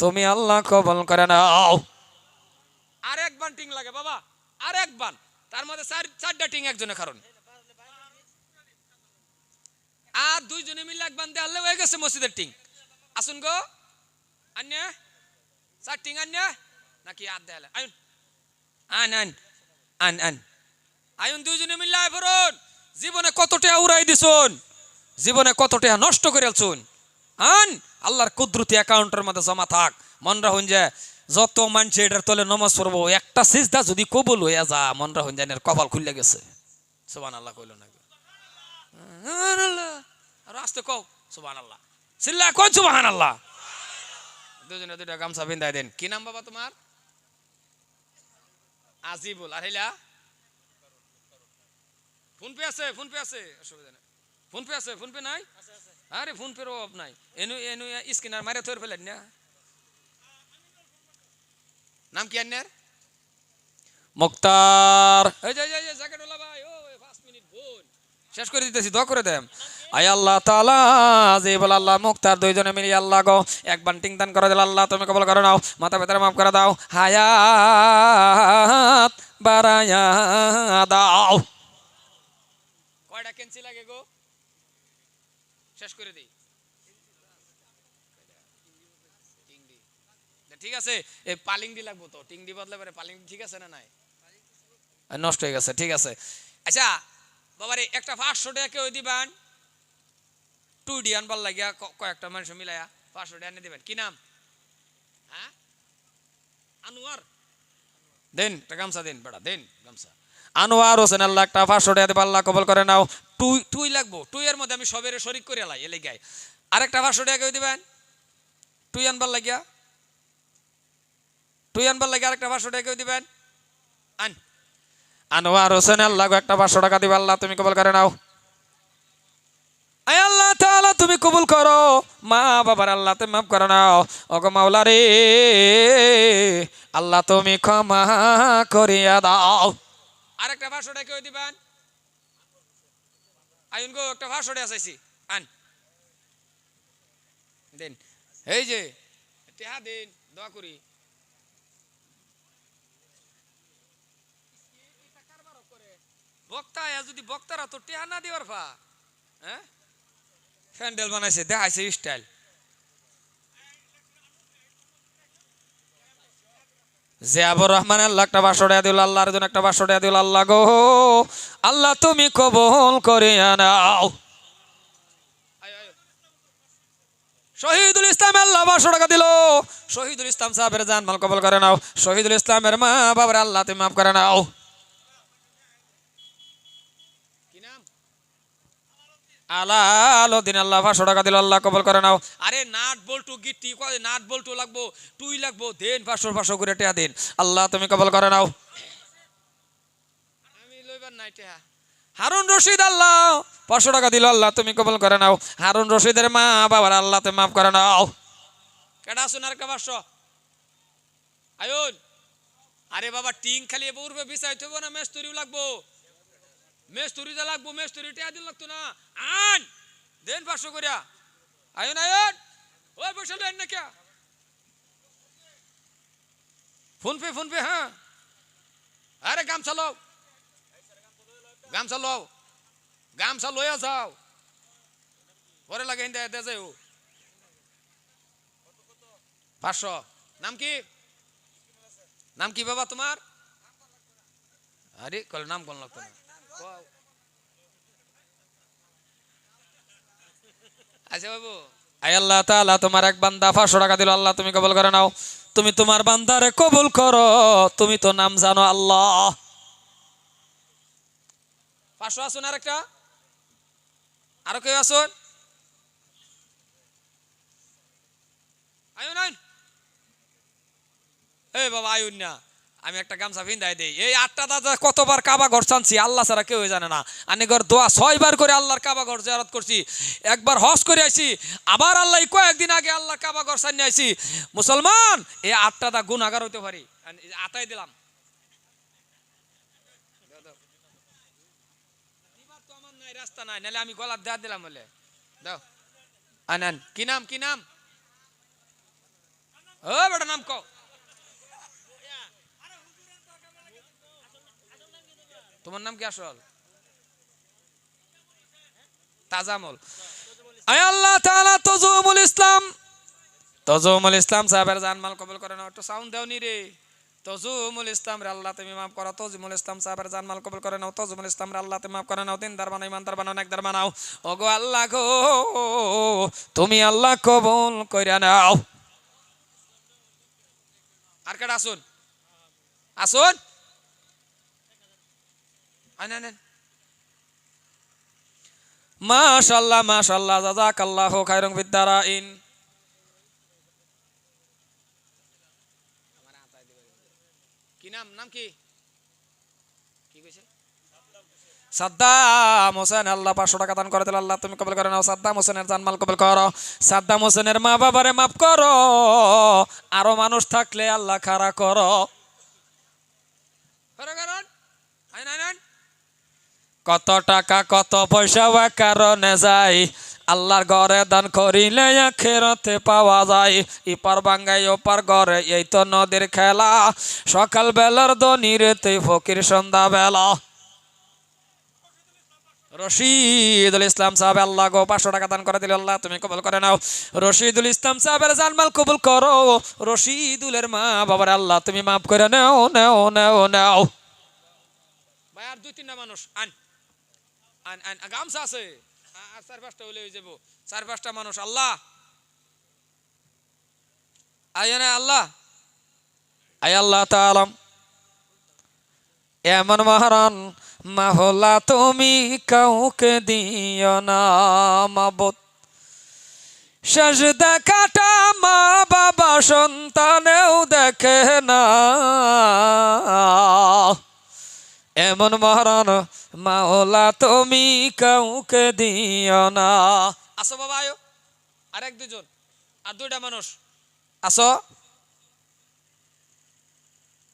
তুমি আল্লাহ কবুল করে নাও। আরেক বান টিং লাগে বাবা, আরেক বান, তার মধ্যে 4টা টিং একজনের, কারণ আর 2 জনে মিলে 1 বান দিয়ে হয়ে গেছে মসজিদের টিং। আসুন গো, আন্যা 4 টিং আন্যা নাকি আর দেয়ালে, আইন আন আইন 2 জনে মিলে আয় ফরুন, জীবনে কত টাকা উড়াই দিছুন, জীবনে কত টাকা নষ্ট করে আলছুন, আন আল্লাহর কুদরতি অ্যাকাউন্টের মধ্যে জমা থাক। মন রাখুন যে যত মানুষ এটার তলে নমাজ পড়বো, একটা সিজদা যদি কবুল হইয়া যা, মন রাখুন যে এর কপাল খুলে গেছে। সুবহানাল্লাহ কইল না, আর আস্তে কও সুবহানাল্লাহ, চিল্লা কোন সুবহানাল্লাহ, 2 জনে 2টা গামছা বিন্দায় দেন। কি নাম বাবা তোমার? আজিবুল, আর হেলা ফোন পে আছে, ফোন পে আছে, অসুবিধা নেই, ফোন পে আছে, ফোন পে নাই, আরে ফোন পের অভাব নাই, এনু স্ক্যানার মারে ধরে ফেলেন না। নাম কি আন্নার? মুক্তার, এই যে জাকেটওয়ালা ভাই, ও 5 মিনিট বোন শেষ করে দিতেছি, দোয়া করে দেন। আয় আল্লাহ তাআলা, যে বল আল্লাহ মুক্তার 2 জনে মিলে আল্লাহ গো 1 বান টিং দান করে দিল, আল্লাহ তুমি কবুল করে নাও, মাতা পিতারে মাফ করে দাও, হায়াত বাড়ায়া দাও। কয়টা কেঞ্চি লাগে গো? শেষ করে দিই, ঠিক আছে, এই পালিংডি লাগবো তো, টিংডি বদলে পারে পালিংডি, ঠিক আছে না নাই, নষ্ট হয়ে গেছে, ঠিক আছে। আচ্ছা বাবারে, একটা 500 টাকা কেউ দিবেন, 2D আনবার লাগিয়া, কয়েকটা মানুষ মিলাইয়া 500 টাকা এনে দিবেন। কি নাম? হ্যাঁ আনোয়ার, দেন একটা গামছা দেন, বেটা দেন গামছা। আনোয়ার হোসেন, আল্লাহ একটা 500 টাকা দিবা, আল্লাহ কবুল করে নাও। টুই লাগবো, টুই এর মধ্যে আমি সবের শরিক করে লাই, এলে গাই আরেকটা 500 টাকা কেউ দিবেন, টুই আনবার লাগিয়া, টুই আনবার লাগিয়া আরেকটা 500 টাকা কেউ দিবেন, আন। আনোয়ার হোসেন, আল্লাহ একটা 500 টাকা দিবা, আল্লাহ তুমি কবুল করে নাও। আয় আল্লাহ তাআলা তুমি কবুল করো, মা বাবার আল্লাহ তুমি মাফ করে নাও, ওগো মাওলা রে আল্লাহ তুমি ক্ষমা করিয়া দাও। আরেকটা 500 টাকা কেউ দিবেন, আইন গো একটা 500 টাকা চাইছি, আন দেন, এই যে টাকা দেন, দোয়া করি। বক্তা যদি বক্তারা তো টেহা না দিবার ফা, হ্যাঁ প্যান্ডেল বানাইছে, দেখাইছে স্টাইল। জিয়াবুর রহমান, আল্লাহ একটা 500 টাকা দিল, আল্লাহর জন্য একটা 500 টাকা দিল, আল্লাহ গো আল্লাহ তুমি কবুল করিয়া নাও। শহীদুল ইসলাম, আল্লাহ 500 টাকা দিল, শহীদুল ইসলাম সাহেবের জান মাল কবুল করে নাও, শহীদুল ইসলামের মা বাবার আল্লাহ তুমি মাফ করে নাও। আলাউদ্দিন, আল্লাহ 500 টাকা দিল, আল্লাহ কবুল করে নাও। আরে নাট বল্টু গিট্টি, নাট বল্টু লাগবো, টুই লাগবো, দেন 500 করে টাকা দেন, আল্লাহ তুমি কবুল করে নাও। নাই টেহা হারুন রশিদ আল্লাহ 500 টাকা দিল, আল্লাহ তুমি কবুল করে নাও। হারুন রশিদের মা বাবার আল্লাহ তুমি মাফ করে নাও। কেডা আসুন আর কা 500 আয়ুন। আরে বাবা টিং খালি পূর্বে বিছাইতে হবে না, মেস্তুরিও লাগবো, মেস্তুরিটা লাগবো, মেস্তুরি টেহা দিন লাগতো না। আন দেন 500 করিয়া। আয়ুন আয়ুন ওই পয়সা দেন না কে? ফোন পে হ্যাঁ। আরে গামছা লও, গামছা লও, গামছা লইয়া যাও, পরে লাগে দে যাই 500। নাম কি, নাম কি বাবা তোমার? আরে কল নাম কোন লাগতো না। আচ্ছা বাবু, আয় আল্লাহ তাআলা তোমার এক বান্দা 500 টাকা দিল, আল্লাহ তুমি কবুল করে নাও। তুমি তোমার বান্দারে কবুল করো, তুমি তো নাম জানো আল্লাহ। 500 আসুন আর একটা, আরো কেউ আসুন। আয়ুন আয়ুন, এই বাবা আয়ুন না, আমি একটা গামছা ভিন্দাই দেই। এই 8টা দাদা কতবার কাবা ঘর চানছি, আল্লাহ ছাড়া কেউ জানে না। আমি ঘর দোয়া 6 বার করে আল্লাহর কাবা ঘর জিয়ারত করছি, একবার হজ করে আইছি, আবার আল্লাহ কয়েকদিন আগে আল্লাহর কাবা ঘর চাইনি আইছি। মুসলমান এই 8টা দা গুনাহগার হইতে পারি, আতাই দিলাম। তো আমার নাই রাস্তা নাই, নাহলে আমি গলার দেয়া দিলাম বলে দাও। আনান কি নাম, কি নাম? ও বেটা নাম কও, তোমার নাম কি আসল? তাজামল। আয় আল্লাহ তাআলা তজুমুল ইসলাম সাহেবের জানমাল কবুল করে নাও। একটু সাউন্ড দাও নি রে। তজুমুল ইসলাম রে আল্লাহ তুমি মাফ করো। তজুমুল ইসলাম সাহেবের জানমাল কবুল করে নাও। তজুমুল ইসলাম রে আল্লাহ তুমি মাফ করে নাও। দিনদার বানাও, ইমানদার বানাও, নেকদার বানাও। ওগো আল্লাহ গো, তুমি আল্লাহ কবুল কইরা নাও। আর কেডা আসুন, আসুন আনেন। মাশাআল্লাহ মাশাআল্লাহ, জাযাকাল্লাহু খাইরান বিদ্দারাইন। কি নাম, নাম কি, কি কইছে? সাদ্দাম হোসেন, আল্লাহ 500 টাকা দান করে দিল, আল্লাহ তুমি কবুল করে নাও। সাদ্দাম হোসেনের জানমাল কবুল করো। সাদ্দাম হোসেনের মা বাবারে মাফ করো। আরো মানুষ থাকলে আল্লাহ খাড়া করো। কত টাকা কত পয়সা কারণে যায়, আল্লাহর ঘরে দান করিলে আখিরাতে পাওয়া যায়। ইপার বাঙ্গাই ওপার ঘরে, এই তো নদীর খেলা। সকাল বেলার ধনী রেতে ফকির সন্ধ্যা বেলা। রশিদুল ইসলাম সাহেব আল্লাহ গো 500 টাকা দান করে দিল, আল্লাহ তুমি কবুল করে নাও। রশিদুল ইসলাম সাহেবের জানমাল কবুল করো। রশিদুলের মা বাবার আল্লাহ তুমি মাফ করে নাও নাও নাও নাও। ভাই আর 2-3টা মানুষ আন আন আন, গামছা আছে আর 4-5টা হইলে হয়ে যাবো। 4-5টা মানুষ আল্লাহ আয়না আল্লাহ। আয় আল্লাহ তাআলা এমন মহারান মাহলা তুমি কাউকে দিও না মাবুদ। শেষ দেখাটা মা বাবা সন্তানেও দেখে না, এমন মহারান মাওলা তুমি কাউকে দিও না। আসো বাবা আয়ো, আর 1-2 জন, আর 2টা মানুষ আসো।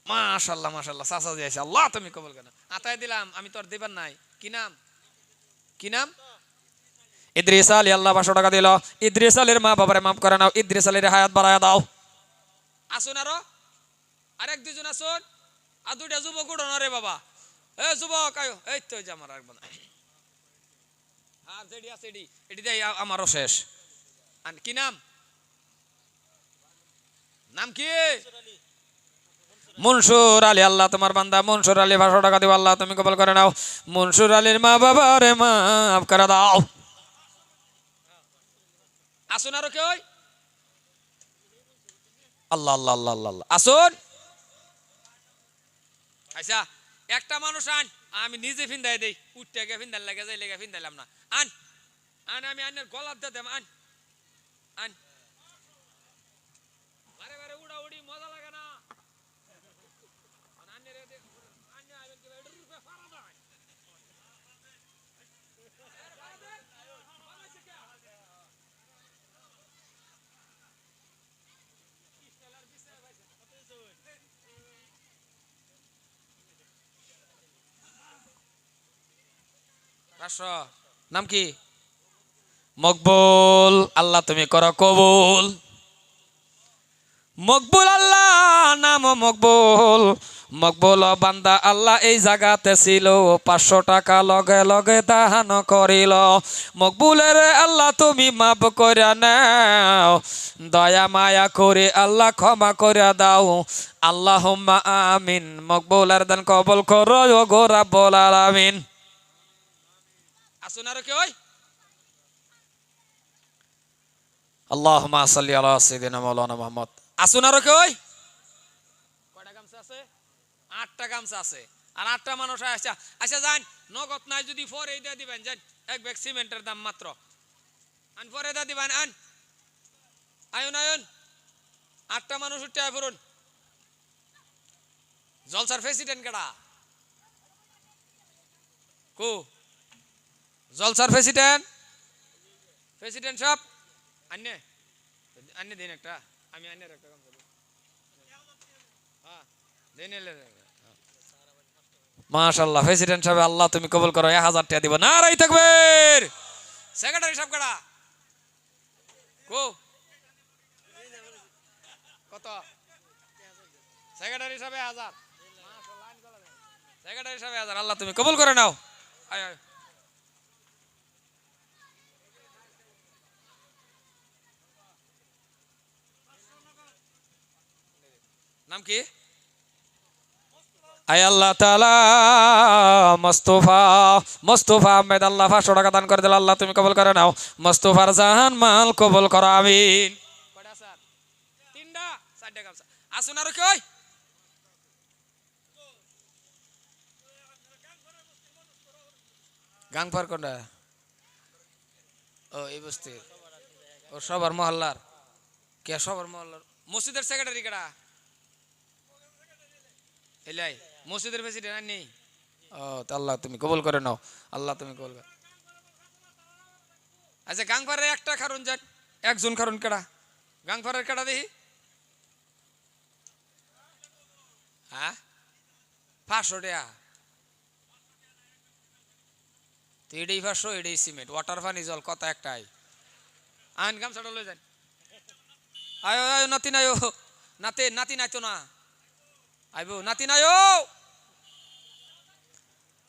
মাশাআল্লাহ মাশাআল্লাহ, চাচা দিয়েছে, আল্লাহ তুমি কবুল করো। আতায় দিলাম, আমি তো আর দিবার নাই। কি নাম, কি নাম? ইদ্রিস আলী, আল্লাহ 500 টাকা দিল। ইদ্রিস আলীর মা বাবারে মাফ করে নাও। ইদ্রিস আলীর হায়াত বাড়ায় দাও। আসুন আরো, আর 1-2 জন আসুন, আর 2টা যুবক উঠো না রে বাবা। এ যুবক আয়ো, এই তো এই যে আমার আর বানা। আর যেডি আছে এডি এডি দেই, আমারও শেষ। আর কি নাম, নাম কি? মনসুর আলী, আল্লাহ তোমার বান্দা মনসুর আলী 500 টাকা দিও, আল্লাহ তুমি কবুল করে নাও। মনসুর আলীর মা বাবারে মাফ করে দাও। আসুন আরো কেউ, আল্লাহ আল্লাহ আল্লাহ আল্লাহ। আসুন। আচ্ছা একটা মানুষ আন, আমি নিজে ফিন্দাই দেই, উঠতে গে ফিন্দার লাগে যাই লেগে ফিন্দাইলাম না। আন আন, আমি আনের গলার দিয়ে দেব। আন আন, বারে বারে উড়া উড়ি মজা লাগে না। 500 নাম কি মকবুল আল্লাহ তুমি করো কবুল মকবুল আল্লাহ নাম মকবুল মকবুল বান্দা আল্লাহ এই জায়গাতে ছিল 500 টাকা লগে লগে দান করিল মকবুলের আল্লাহ তুমি মাফ করে নাও দয়া মায়া করে আল্লাহ ক্ষমা করে দাও আল্লাহুম্মা আমিন মকবুলের দান কবুল করো ও গো রাব্বুল আলামিন আসুন আর কি ওই আল্লাহুম্মা সাল্লি আলা সাইয়্যিদিনা মাওলানা মুহাম্মদ আসুন আর কি ওই কয়টা গামছা আছে 8টা গামছা আছে আর 8টা মানুষ আচ্ছা আচ্ছা যান নগদ নাই যদি পরে দিয়ে দিবেন যান এক ব্যাগ সিমেন্টের দাম মাত্র আন পরে দিয়ে দিবেন আন আয়ুন আয়ুন 8টা মানুষ উঠে আয় ফুরুন জলসার প্রেসিডেন্ট কেডা কো জলসার প্রেসিডেন্ট প্রেসিডেন্ট সাহেব আন্নে আন্নে দিন একটা আমি আন্নের একটা কাম করি হ্যাঁ দিন এলে মাশাআল্লাহ প্রেসিডেন্ট সাহেব আল্লাহ তুমি কবুল করো 1000 টাকা দিব নারাই তাকবীর সেক্রেটারি সাহেব কেডা কো কত সেক্রেটারি সাহেব 1000 মাশাআল্লাহ সেক্রেটারি সাহেব 1000 আল্লাহ তুমি কবুল করে নাও আয় আয় নাম কি আয় আল্লাহ তাআলা মুস্তাফা আহমেদ আল্লাহ 500 টাকা দান করে দিল আল্লাহ তুমি কবুল করে নাও মুস্তাফার জাহান মাল কবুল করো আমিন কয়টা স্যার 3টা 4টা গামছা আসুন আর কই গাংপার কোনটা ও এই বস্তি ও সবার মহল্লার কে সবার মহল্লার মসজিদের সেক্রেটারি কেডা এলাই মসজিদের প্রেসিডেন্ট আর নেই ও তা আল্লাহ তুমি কবুল করে নাও আল্লাহ তুমি কবুল করো আচ্ছা গাংপারের একটা কারণ যান একজন কারণ কেডা গাংপারের কেডা দেখি হ্যাঁ 500 টাকা তো এটাই 500 এটাই সিমেন্ট ওয়াটার পানি জল কত একটাই আইন গামছাটা লয়ে যান আয়ো আয়ো নাতি নাইও নাতি নাই তো না আইবো নাতি নাইও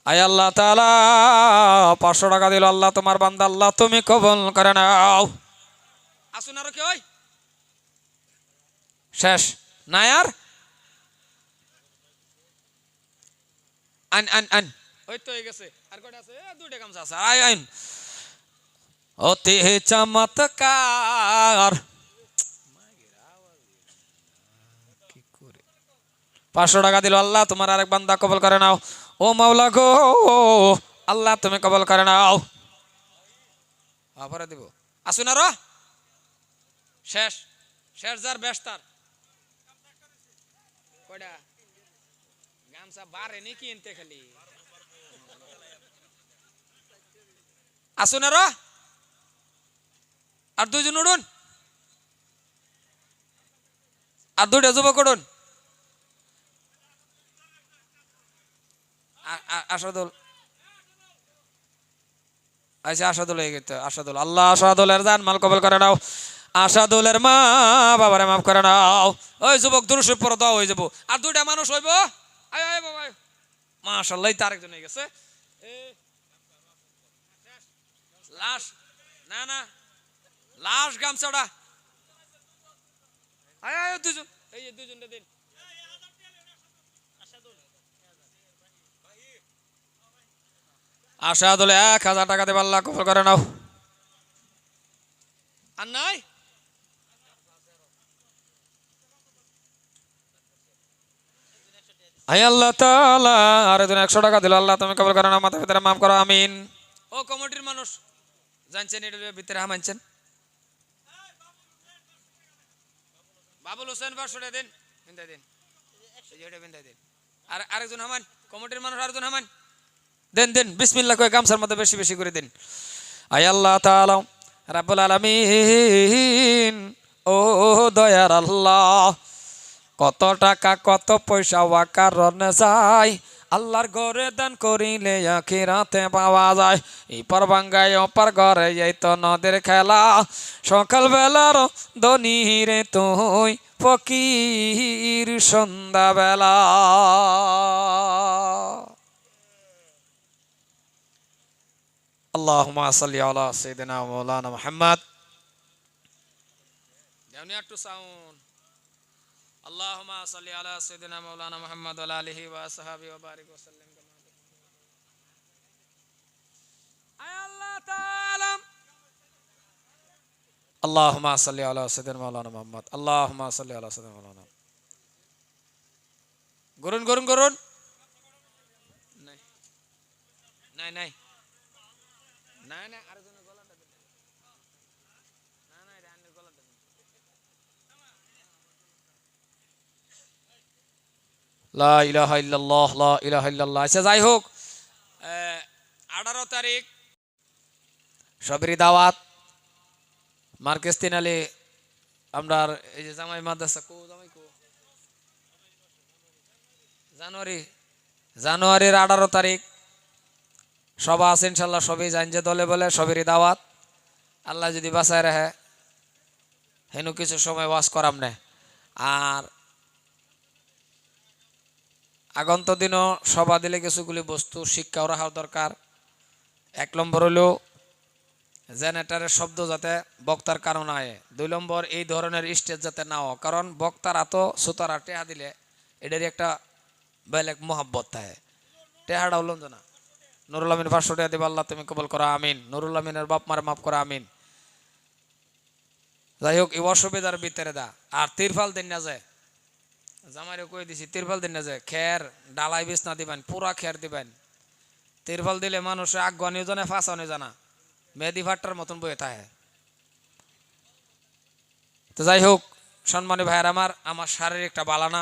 আয় আল্লাহ তাআলা 500 টাকা দিল আল্লাহ তোমার বান্দা আল্লাহ তুমি কবুল করে নাও আসুন আর কি ওই শেষ না আর আন আন আন ওই তো হয়ে গেছে আর কয়টা আছে 2টা গামছা আছে আয় আইন অতি চমৎকার 500 টাকা দিল আল্লাহ তোমার আরেক বান্দা কবুল করে নাও ও মাওলা গো আল্লাহ তুমি কবুল করে নাও আবারে দিব আসুন আর শেষ শেষ যার বেস্তার কয়টা গামছা বারে নি কিনতে খালি আসুন আর 2 জন উঠুন আর 2টা যুবক উঠুন আসাদুল আচ্ছা আসাদুল হয়ে গেছে আসাদুল আল্লাহ আসাদুলের জান মাল কবুল করে নাও আসাদুলের মা বাবারে মাফ করে নাও ওই যুবক দুরুশরীফ পড়ো দাও হয়ে যাবো আর 2টা মানুষ হইব আয় আয় বাবা মাশাআল্লাহ তার একজন হয়ে গেছে লাশ না না লাশ গামছাটা আয় আয় 2 জন এই 2 জনটা দিন আসাদুল 1000 টাকা দেব আল্লাহ কবুল করে নাও আর নাই আয় আল্লাহ তাআলা আরেকজন 100 টাকা দিল আল্লাহ তুমি কবুল করে নাও মাথা ভিতরে মাফ করো আমিন ও কমিটির মানুষ জানছেন এর ভিতরে হামানছেন বাবুল হোসেন 500 টাকা দেন বিন্দাই দেন এই যে এটা বিন্দাই দেন আর আরেকজন হামান কমিটির মানুষ আরেকজন হামান দেন দেন বিসমিল্লাহ কয়ে গামছার মধ্যে বেশি বেশি করে দেন আয় আল্লাহ তাআলা রাব্বুল আলামিন ও দয়ার আল্লাহ কত টাকা কত পয়সা ওয়া কারণে যায় আল্লাহর ঘরে দান করিলে আখিরাতে পাওয়া যায়। এই পার ভাঙ্গায় অপার ঘরে এই তো নদের খেলা। সকাল বেলার ধনী রে তুই ফকির সন্ধ্যা বেলা। আল্লাহুম্মা সাল্লি আলা সাইয়্যিদিনা মাওলানা মুহাম্মদ। দেওনি একটু সাউন্ড। আল্লাহুম্মা সাল্লি আলা সাইয়্যিদিনা মাওলানা মুহাম্মদ ওয়া আলা আলিহি ওয়া আসহাবিহি ওয়া বারিক ওয়া সাল্লিম। আয় আল্লাহ তাআলা আল্লাহুম্মা সাল্লি আলা সাইয়্যিদিনা মাওলানা মুহাম্মদ। আল্লাহুম্মা সাল্লি আলা সাইয়্যিদিনা মাওলানা। গরুন গরুন গরুন। নাই নাই নাই নাই নাই আরেকজনের গলাটা দেন। না না এটা আন্নের গলাটা দেন। লা ইলাহা ইল্লাল্লাহ লা ইলাহা ইল্লাল্লাহ। আচ্ছা যাই হোক, 18 তারিখ সবেরই দাওয়াত মার্কেজ তিনালি। আমরা এই যে জামাই মাদ্রাসা কো জামাই কো জানুয়ারির 18 তারিখ সভা আছে ইনশাল্লাহ। সবই জান যে দলে বলে সবেরই দাওয়াত। আল্লাহ যদি বাঁচায় রাখে হেনু কিছু সময় ওয়াজ করাম না। আর আগন্ত দিনও সভা দিলে কিছুগুলি বস্তু শিক্ষাও রাখার দরকার। 1 নম্বর হলো জেনারেটরের শব্দ যাতে বক্তার কারণ হয়। 2 নম্বর এই ধরনের স্টেজ যাতে না হয়, কারণ বক্তারা তো সুতারা টেহা দিলে এটারই একটা বেলেগ মোহাব্বত থাকে। টেহাটা হলো না। নুরুল আমিন 500 টাকা দিবে, আল্লাহ তুমি কবুল করো আমিন। নুরুল আমিনের বাপ মারে মাফ করো আমিন। যাই হোক, এই অসুবিধার ভিতরে দা আর তিরফাল দিন না যায়। জামাইরে কই দিছি তিরফাল দিন না যায়। খের ডালাই বিছ না দিবেন, পুরা খের দিবেন। তিরফাল দিলে মানুষের আগুয়ানিও জানে ফাঁসানিও জানা, মেহেদি ভাট্টার মতন বয়ে থাকে। তো যাই হোক সম্মানী ভাইয়ের আমার শারীরিকটা বালানা,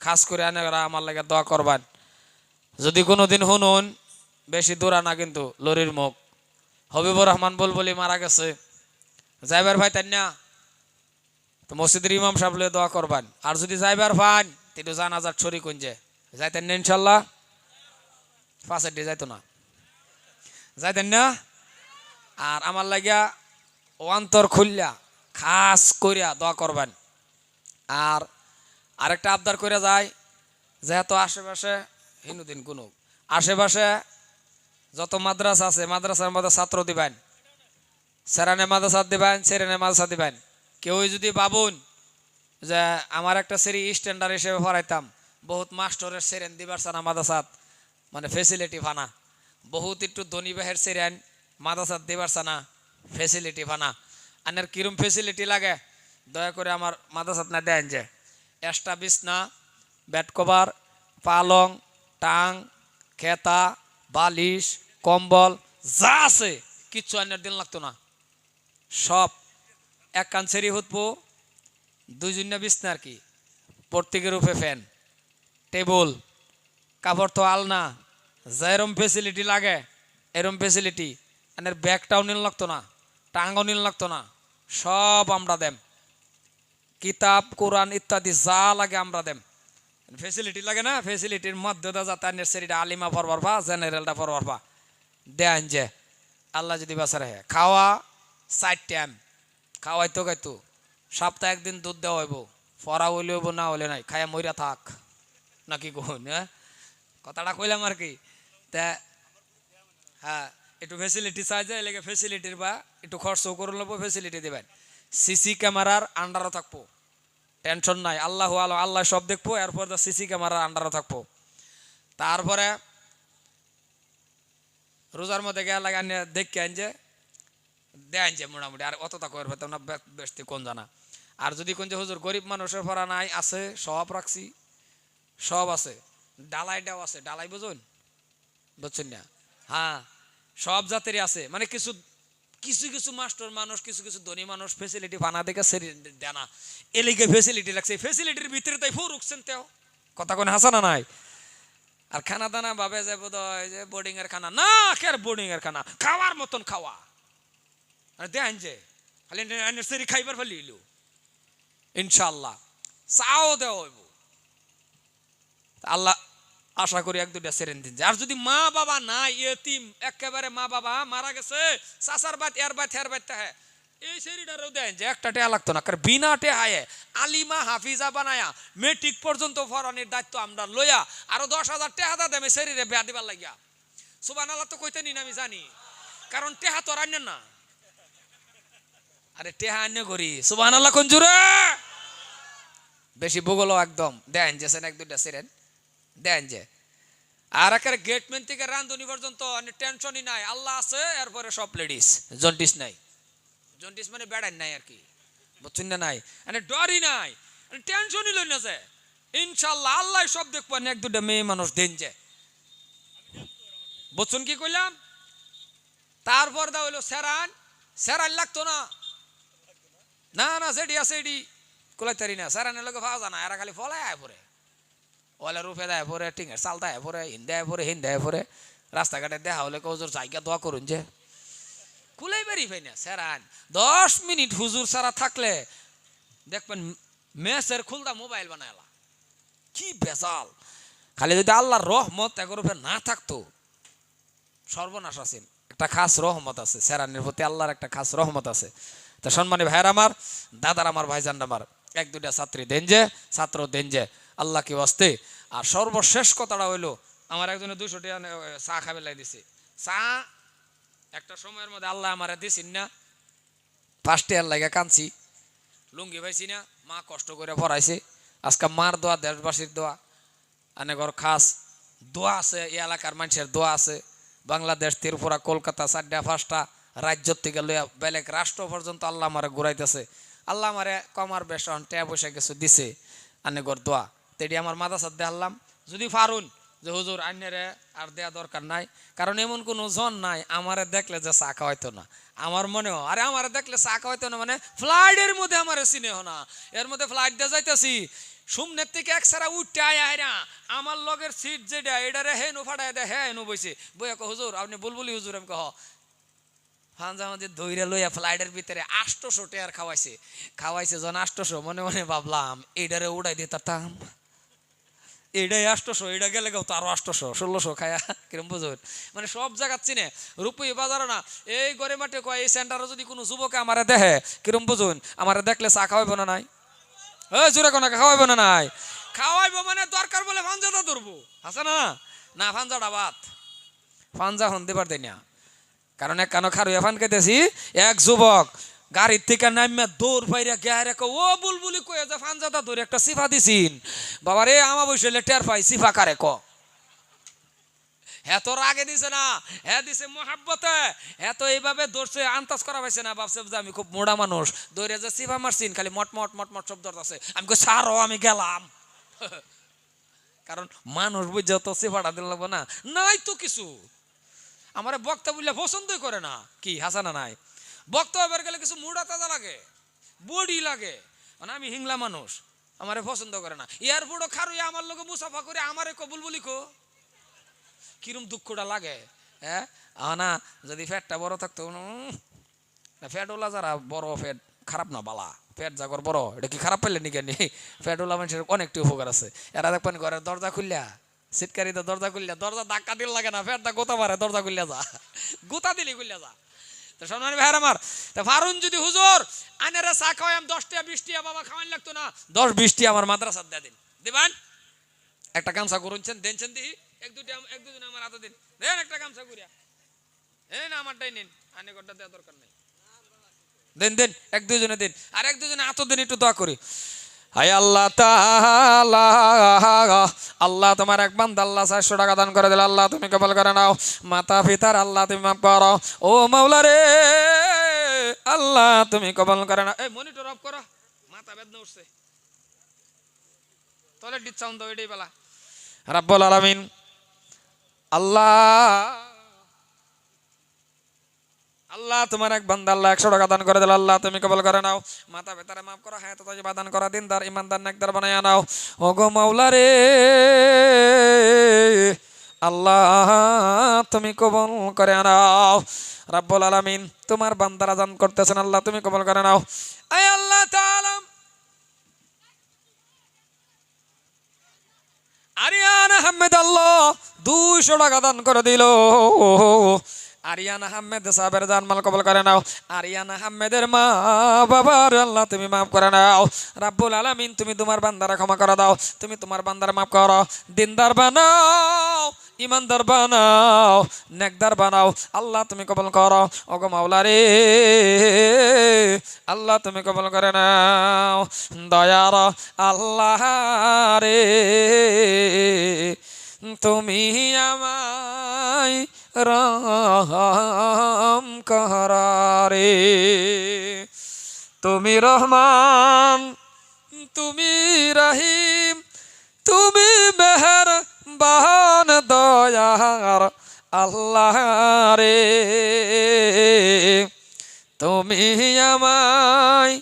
খাস করে আনেরা আমার লাগে দোয়া করবেন। যদি কোনোদিন শুনুন বেশি দূরা না, কিন্তু লরির মুখ হবিবুর রহমান বুলবুলি মারা গেছে। যাইবার ভাই তাই না, তো মসজিদের ইমাম সাহেব লয়ে দোয়া করবেন। আর যদি যাইবার ভাই তিনি জানাজার ছড়ি কুঞ্জে যাইতেন না ইনশাল্লাহ। 5 ডে যাইতো না, যাইতেন না। আর আমার লাগিয়া অন্তর খুললা খাস করিয়া দোয়া করবেন। আর আরেকটা আবদার করে যায়, যেহেতু আশেপাশে হিন্দুদিন কোনো আশেপাশে যত মাদ্রাসা আছে মাদ্রাসার মধ্যে ছাত্র দিবেন। সেরানে মাদ্রাসা দিবেন, সেরেনে মাদ্রাসা দিবেন। কেউ যদি ভাবুন যে আমার একটা সেরি স্ট্যান্ডার্ড হিসেবে পড়াইতাম, বহুত মাস্টরের সেরেন দিবার সানা মাদ্রাসাত, মানে ফেসিলিটি ফানা। বহুত একটু ধনী বাহের সেরেন মাদ্রাসাত দিবার সানা ফেসিলিটি ফানা। আনের কিরম ফেসিলিটি লাগে দয়া করে আমার মাদ্রাসাত না দেন। যে এক্সট্রা বিছনা, বেড কভার, পালং, টাং, খেতা, বালিশ, কম্বল যা আছে কিচ্ছু আনের দিন লাগতো না। সব এক কানসেরি হুতবো, 2 জন্য বিছনা আর কি, প্রত্যেকের উপরে ফ্যান, টেবল, কাপড় তো আলনা, যেরম ফেসিলিটি লাগে এরম ফেসিলিটি। আনের ব্যাগটাও নিন লাগতো না, টাঙ্গও নিন লাগতো না, সব আমরা দেম। কিতাব কোরআন ইত্যাদি যা লাগে আমরা দেম। ফেসিলিটি লাগে না, ফেসিলিটির মধ্যে যাতে আনের সেরিটা আলিমা পড়বার পা, জেনারেলটা পড়বার পা দেন। যে আল্লাহ যদি বাঁচা রাখে খাওয়া 4 টাইম খাওয়াইতো খাইতো, সপ্তাহে 1 দিন দুধ দেওয়া হইব। ফরা হইলে হইব, না হইলে নাই, খাইয়া মইরা থাক নাকি কখন। হ্যাঁ কথাটা কইলাম আর কি। তা হ্যাঁ একটু ফেসিলিটি চাই যায়, এলাকা ফেসিলিটির বা একটু খরচও করে নেবো, ফেসিলিটি দেবেন। সিসি ক্যামেরার আন্ডারও থাকবো, টেনশন নাই। আল্লাহ আলো আল্লাহ সব দেখবো। এরপর সিসি ক্যামেরার আন্ডারও থাকবো। তারপরে রোজার মধ্যে গিয়ে লাগে দেখে আন যে দেন যে মোটামুটি আর অতটা করবে তো না, বেশি কোন জানা। আর যদি কোন যে হুজুর গরিব মানুষের পড়া নাই আছে, সব রাখছি, সব আছে। ডালাইটাও আছে, ডালাই বুঝুন, বুঝছেন না? হ্যাঁ সব জাতেরই আছে। মানে কিছু কিছু কিছু মাস্টার মানুষ, কিছু কিছু ধনী মানুষ ফেসিলিটি বানা দেখে দেনা এলিগে ফেসিলিটি লাগছে। ফেসিলিটির ভিতরে তাই ফোর উঠছেন তেও কথা কোন হাসানা নাই। আর খানা দানা ভাবে যে বোধ হয় যে বোর্ডিং এর খানা না, খের বোর্ডিং এর খানা খাওয়ার মতন খাওয়া। দেন যে খালি সেরি খাইবার ফেলি ইনশাল্লাহ চাও দেওয়া হইব। আল্লাহ আশা করি এক দুইটা সেরেন দিন। আর যদি মা বাবা নাই, এতিম একেবারে মা বাবা মারা গেছে, চাচার বাত এর বাত হের বাত হ্যাঁ, এই সেরিটারও দেন যে একটা টেয়া লাগতো না, কারণ বিনা টেহায়ে আলিমা হাফিজা বানায়া মেট্রিক পর্যন্ত ফরানির দায়িত্ব আমরা লইয়া আরো 10,000 টেহা দেবে শরীরে বেয়া দিবার লাগিয়া। সুবহানাল্লাহ তো কইতে নিন আমি জানি, কারণ টেহা তো রান্নেন না। আরে টেহা আন্য করি সুবহানাল্লাহ কোন জুরে বেশি ভূগোল একদম দেন যেছেন এক দুইটা সেরেন দেন যে। আর একের গেটম্যান থেকে রান্ধনি পর্যন্ত টেনশনই নাই, আল্লাহ আছে, এরপরে সব লেডিস, জন্ডিস নাই। জন্ডিস মানে বেড়ান নাই আর কি, বুঝছেন না? নাই মানে ডরই নাই, টেনশনই লই না যে ইনশাল্লাহ আল্লাহ সব দেখবেন। এক দুটা মেয়ে মানুষ দেন যে, বুঝছেন কি কইলাম? তারপর দা হইলো সেরান, সেরান লাগতো না, না না সেডি আছে এডি কুলাইতারি না, সেরানের লোকে পাওয়া যায় না, এরা খালি ফলায় আয় পরে, ওলা রুফে দেয় পরে, টিঙের চাল দেয় পরে, হিন্দায় পরে, হিন্দায় পরে, রাস্তাঘাটে দেখা হলে হুজুর জায়গা দোয়া করুন যে কুলাই বেরি ভাই না। সেরান 10 মিনিট হুজুর সারা থাকলে দেখবেন মেসের খুলদা মোবাইল বানায়লা, কি বেজাল। খালি যদি আল্লাহর রহমত এগোর উপরে না থাকতো সর্বনাশ আছেন। একটা খাস রহমত আছে সেরানের প্রতি, আল্লাহর একটা খাস রহমত আছে। তা সম্মানী ভাইয়ের আমার, দাদার আমার, ভাইজান আমার, এক দুইটা ছাত্রী দেন যে, ছাত্র দেন যে আল্লাহ কি ওয়াস্তে। আর সর্বশেষ কথাটা হইলো, আমার একজনে 200 টাকা চা খাবে লাই দিছে। চা একটা সময়ের মধ্যে আল্লাহ আমারে দিছিন না, 5 টাকার লাগে কাঁদছি, লুঙ্গি পাইছি না, মা কষ্ট করে পড়াইছে। আজকে মার দোয়া, দেশবাসীর দোয়া, অনেকর খাস দোয়া আছে, এই এলাকার মানুষের দোয়া আছে। বাংলাদেশ, ত্রিপুরা, কলকাতা 4টা 5টা রাজ্য থেকে লইয়া বেলেগ রাষ্ট্র পর্যন্ত আল্লাহ আমারে ঘুরাইতেছে। আল্লাহ আমারে কমার বেসন টেয়া পয়সা কিছু দিছে, অনেকর দোয়া। তেডি আমার মাদাসার দেখালাম, যদি পারুন যে হুজুর আইনেরে আর দেয়া দরকার নাই, কারণ এমন কোনো জন নাই আমারে দেখলে যে চা খাওয়াইতো না। আমার মনে হয় আরে আমারে দেখলে চা খাওয়াইতো না মানে ফ্লাইটের মধ্যে আমারে চিনে না, এর মধ্যে ফ্লাইট দিয়ে যাইতেছি, সুমনের থেকে এক সারা উঠতে আয় না, আমার লগের সিট যেটা এটারে হে নো ফাটাই দেয়, হ্যাঁ নো বইছে বইয়া কো হুজুর আপনি বুলবুলি হুজুর, আমি কহ ফাঞ্জা আমাদের দইরা লইয়া ফ্লাইটের ভিতরে 800 টাকার খাওয়াইছে, খাওয়াইছে জন 800, মনে মনে ভাবলাম এইটারে উড়াই দিতাম, এটাই 800, এটা গেলে তো আরো 800 1600 খায়া কিরম বুঝুন। মানে সব জায়গা চিনে, রূপই বাজারও না, এই গড়ে মাঠে কয় এই সেন্টারে যদি কোনো যুবকে আমারে দেখে কিরম বুঝুন, আমারে দেখলে চা খাওয়াইব না নাই, এই জোরে কোন খাওয়াইব না নাই, খাওয়াইব মানে দরকার বলে ফাঞ্জাটা ধরবো, আছে না না ফাঞ্জাটা বাদ, ফাঞ্জা হন দিবার দেয় না। কারণ এক কানো খারুয়া ফান খেতেছি, এক যুবক গাড়ির থেকে নামিয়া দৌড় পাইরা গেহারে ও বুলবুলি কয়ে যে ফানজাদা ধরে একটা সিফা দিছিন, বাবা রে আমা বসে টের পাই সিফা কারে ক, হ্যাঁ তোর আগে দিছে না, হ্যাঁ দিছে মোহাব্বতে, হ্যাঁ তো এইভাবে ধরছে আন্তাজ করা পাইছে না, ভাবছে যে আমি খুব মোড়া মানুষ, দৌড়ে যে সিফা মারছিন খালি মটমট মটমট শব্দ আছে, আমি কই সারো আমি গেলাম। কারণ মানুষ বুঝে তো সিফাটা দিল লাগবো না, নাই তো কিছু আমার বক্তা বললে পছন্দই করে না, কি হাসানা নাই, বক্তা এবার গেলে কিছু মুড়া তাজা লাগে, বডি লাগে, মানে আমি হিংলা মানুষ, আমারে পছন্দ করে না। এয়ারপোর্টও খারুই আমার লোকে মুসাফা করে আমারে কবুল বলি কো, কিরম দুঃখটা লাগে। হ্যাঁ না যদি ফ্যাটটা বড় থাকতো, ফ্যাটওয়ালা যারা বড় ফ্যাট খারাপ না বালা, পেট জাগর বড় এটা কি খারাপ পাইলে নি কেন, ফ্যাটওয়ালা মানুষের অনেকটি উপকার আছে। এরা দেখবেন ঘরের দরজা খুললা, শীতকারীতে দরজা খুললা, দরজা ধাক্কা দিল লাগে না, ফ্যাটটা গোতা মারে, দরজা খুললা যা, গোতা দিলি খুললা যা। তো সম্মানী ভাইয়ের আমার, তা ফারুন যদি হুজুর আইনারা চা খাওয়াই 10 টাকা 20 টাকা বাবা খাওয়াই লাগতো না, 10-20 টাকা আমার মাদ্রাসার দিয়ে দিন, দিবান একটা গামছা করুনছেন দেনছেন দিহি, এক দুজন আমার হাতে দিন, দেন একটা গামছা করিয়া, এই না আমারটাই নিন, আনে ঘরটা দেওয়া দরকার নেই, দেন দেন এক দুজনে দিন, আর এক দুজনে হাতও দিন, একটু দোয়া করি। হায় আল্লাহ তাআলা, আল্লাহ তোমার এক বান্দা আল্লাহ 400 টাকা দান করে দিল, আল্লাহ তুমি কবুল করে নাও, মাতা পিতার আল্লাহ তুমি মাফ করো, ও মাওলা রে আল্লাহ তুমি কবুল করে নাও। এই মনিটর অফ করো, মাথা বেদনা উঠছে, তলে ডিট সাউন্ড দাও, এটাই বলা। রাব্বুল আলামিন আল্লাহ, আল্লাহ তোমার এক বান্দা আল্লাহ 100 টাকা দান করে দিল, আল্লাহ তুমি কবুল করে নাও, মাতা পিতারে মাফ করো, হায়াত তাজিবা দান করা, দিনদার ইমানদার নেকদার বানায়া নাও, ওগো মাওলা রে আল্লাহ তুমি কবুল করে নাও। রাব্বুল আলামিন তোমার বান্দারা দান করতেছেন, আল্লাহ তুমি কবুল করে নাও। আয় আল্লাহ তাআলা আরিয়ানা আহমেদ আল্লাহ 200 টাকা দান করে দিল। আরিয়ানা আহমেদ সাহেবের জানমাল কবুল করে নাও। আরিয়ানা আহমেদের মা বাবার আল্লাহ তুমি মাফ করে নাও। রাব্বুল আলামিন তুমি তোমার বান্দারা ক্ষমা করে দাও, তুমি তোমার বান্দারা মাফ করো। দিনদার বানাও, ইমানদার বানাও, নেকদার বানাও। আল্লাহ তুমি কবুল করো। ওগো মাওলা রে, আল্লাহ তুমি কবুল করে নাও। দয়ার আল্লাহ রে, তুমি আমায় রহম করারে। তুমি রহমান, তুমি রহিম, তুমি মেহেরবান দয়ার আল্লাহ রে, তুমি আমায়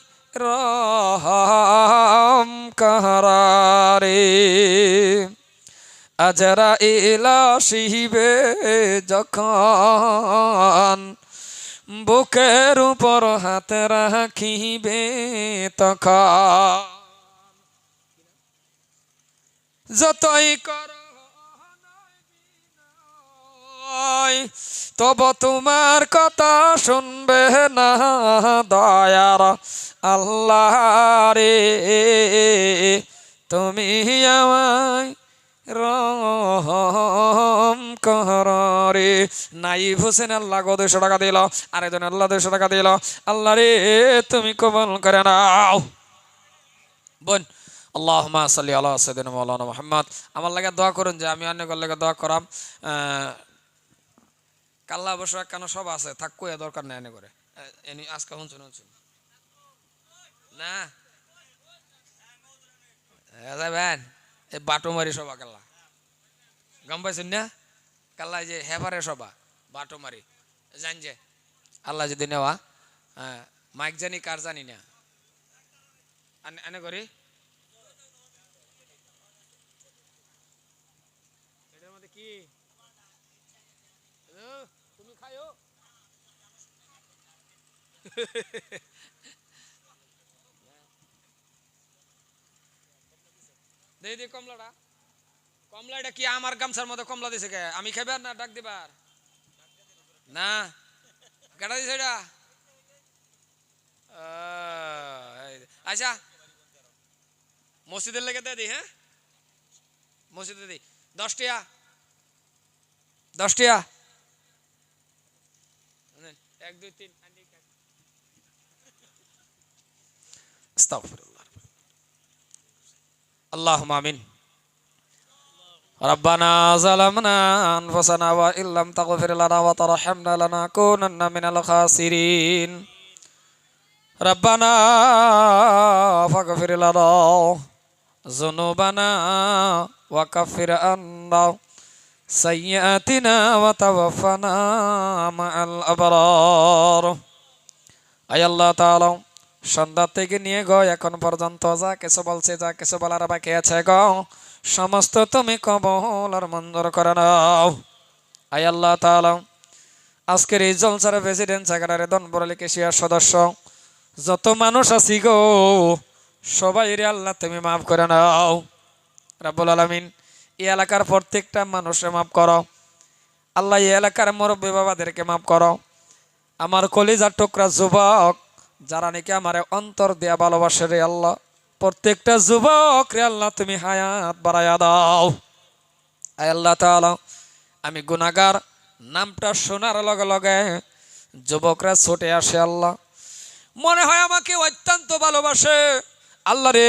রহম করারে। আজরাইল আসিবে যখন, বুকের উপর হাত রাখিবে তখন, যতই কর তব তোমার কথা শুনবে না দয়ার আল্লাহ রে, তুমি আমায় রহম করে। নাইব হোসেন আল্লাহ 200 টাকা দিল, আরেকজন আল্লাহ 200 টাকা দিল। আল্লাহ রে তুমি কবুল করে নাও। বোন আল্লাহুম্মা সাল্লি আলা সাইয়্যিদিনা মাওলানা মুহাম্মদ। আমার লাগে দোয়া করুন যে আমি অনেক লাগে দোয়া করাম। কাল্লা অবশ্য কেন সব আছে থাক কইয়া দরকার নেই এনে করে এনি আজকে শুনছুন না যাবেন এই বাটোমারি সভা কাল্লা গম পাইছেন না? কাল্লা যে হেফারে সভা বাটোমারি জান যে আল্লাহ যদি নেওয়া মাইক জানি কার জানি না এনে করি এটার মধ্যে কি তুমি খাইও দে কমলাটা কমলাটা কি আমার গামছার মধ্যে কমলা দিছে কে? আমি খাইবার না ডাক দিবার না গাড়া দিছে এটা। আচ্ছা মসজিদের লেগে দিয়ে দিই। হ্যাঁ মসজিদে দিই 10 টাকা 10 টাকা 1 2 3 আস্তাগফিরুল্লাহ। আল্লাহুম্মা আমিন। রব্বানা যালামনা আনফুসানা ওয়া ইল্লাম তাগফির লানা ওয়া তারহামনা লানাকুনান্না মিনাল খাসিরিন। রব্বানা ফাগফির লানা যুনুবানা ওয়া কাফির আন্না সাইয়্যাতিনা ওয়া তাওয়াফানা মাআল আবরার। আয় আল্লাহ তাআলা সন্ধ্যা থেকে নিয়ে গো এখন পর্যন্ত যা কিছু বলছে যা কিছু বলার বাকি আছে গো সমস্ত তুমি কবুল আর মঞ্জুর করে নাও। আয় আল্লাহ তাআলা আজকের এই জলসার প্রেসিডেন্ট সেক্রেটারি দনবরলী কেশিয়ার সদস্য যত মানুষ আছি গো সবাই রে আল্লাহ তুমি মাফ করে নাও রব্বুল আলামিন। এই এলাকার প্রত্যেকটা মানুষকে মাফ করো আল্লাহ। এই এলাকার মুরব্বী বাবাদেরকে মাফ করো। আমার কলিজার টুকরা যুবক যারা নাকি আমার অন্তর দেয়া ভালোবাসে রে আল্লাহ, প্রত্যেকটা যুবক রে আল্লাহ তুমি হায়াত বাড়াইয়া দাও। আয় আল্লাহ তাআলা আমি গুনাহগার নামটা শোনার লগে লগে যুবকরা ছুটে আসে আল্লাহ, মনে হয় আমাকে অত্যন্ত ভালোবাসে আল্লাহ রে।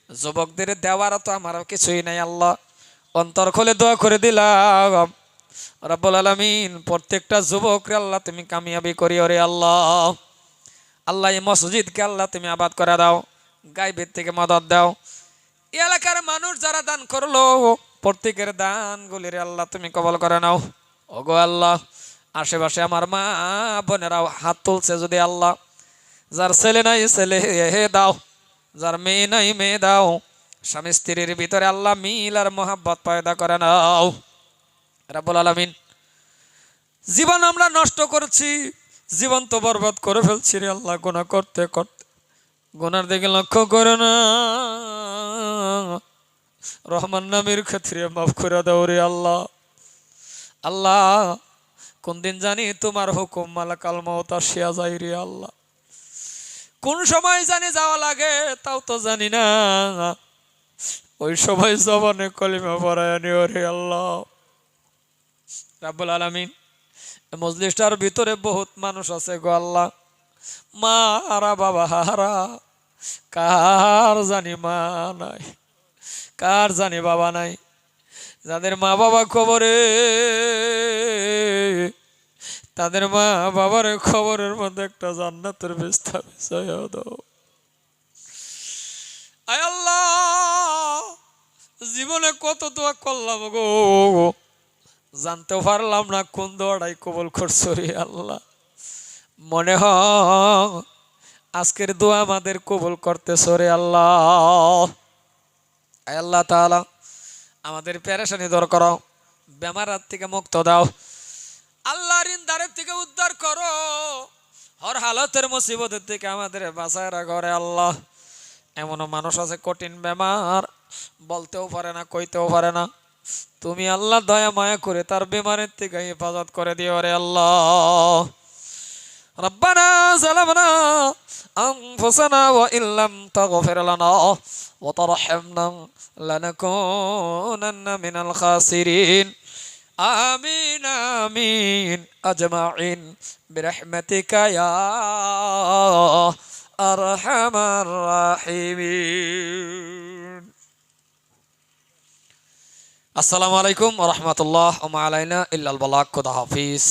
যুবকদের দেওয়ার তো আমারও কিছুই নাই আল্লাহ, অন্তর খুলে দোয়া করে দিলাম রব্বুল আলামিন। প্রত্যেকটা যুবক রে আল্লাহ তুমি কামিয়াবি করিও রে আল্লাহ। আল্লাহ এই মসজিদকে আল্লাহ তুমি আবাদ করে দাও, গায়বের থেকে মদদ দাও। এই এলাকার মানুষ যারা দান করলো প্রত্যেকের দানগুলি রে আল্লাহ তুমি কবুল করে নাও। ওগো আল্লাহ আশেপাশে আমার মা বোনেরাও হাত তুলছে, যদি আল্লাহ যার ছেলে নাই ছেলে দাও, যার মেয়ে নাই মেয়ে দাও, স্বামী স্ত্রীর ভিতরে আল্লাহ মিল আর মোহাব্বত পয়দা করে নাও রব্বুল আলামিন। জীবন আমরা নষ্ট করেছি, জীবন তো বরবাদ করে ফেলছি রে আল্লাহ গুনাহ করতে করতে। গুনার দিকে লক্ষ্য করো না, রহমান নামের ক্ষেত্রে মাফ করে দাও রে আল্লাহ। আল্লাহ কোন দিন জানি তোমার হুকুম মালাকাল মউত আসিয়া যায় রে আল্লাহ, কোন সময় জানি যাওয়া লাগে তাও তো জানি না। ওই সময় জবানে কলিমা পড়ায় নিও রে আল্লাহ। রাব্বুল আলামিন, মজলিসটার ভিতরে বহুত মানুষ আছে গো আল্লাহ, মা হারা বাবা হারা, কার জানি মা নাই, কার জানি বাবা নাই। যাদের মা বাবা কবরে, তাদের মা বাবার খবরের মধ্যে একটা জান্নাতের বিস্তার বিষয় দাও। আয় আল্লাহ, জীবনে কত দোয়া করলাম গো, জানতেও পারলাম না কোন দোয়াটাই কবুল করছো রে আল্লাহ। মনে হয় আজকের দোয়া আমাদের কবুল করতেছো রে আল্লাহ। আয় আল্লাহ তাআলা, আমাদের পেরেশানি দূর করো, বেমারাত থেকে মুক্ত দাও, আল্লাহর ইনদারের থেকে উদ্ধার করো, হর হালতের মুসিবতের থেকে আমাদের বাঁচায় রাখো রে আল্লাহ। এমনও মানুষ আছে কঠিন বেমার, বলতেও পারে না, কইতেও পারে না, তুমি আল্লাহ দয়া মায়া করে তার বেমারের থেকে হেফাজত করে দিও রে আল্লাহ। রব্বানা যালামনা আনফুসানা ওয়া ইল্লাম তাগফির লানা ওয়া তারহামনা লানাকুনান্না মিনাল খাসিরিন। আমিন আমিন আজমাইন বিরহমাতিকা ইয়া আরহামার রাহিমিন। আসসালামু আলাইকুম ওয়া রাহমাতুল্লাহ ওয়া মা আলাইনা ইল্লাল বালাগ। খুদা হাফিজ।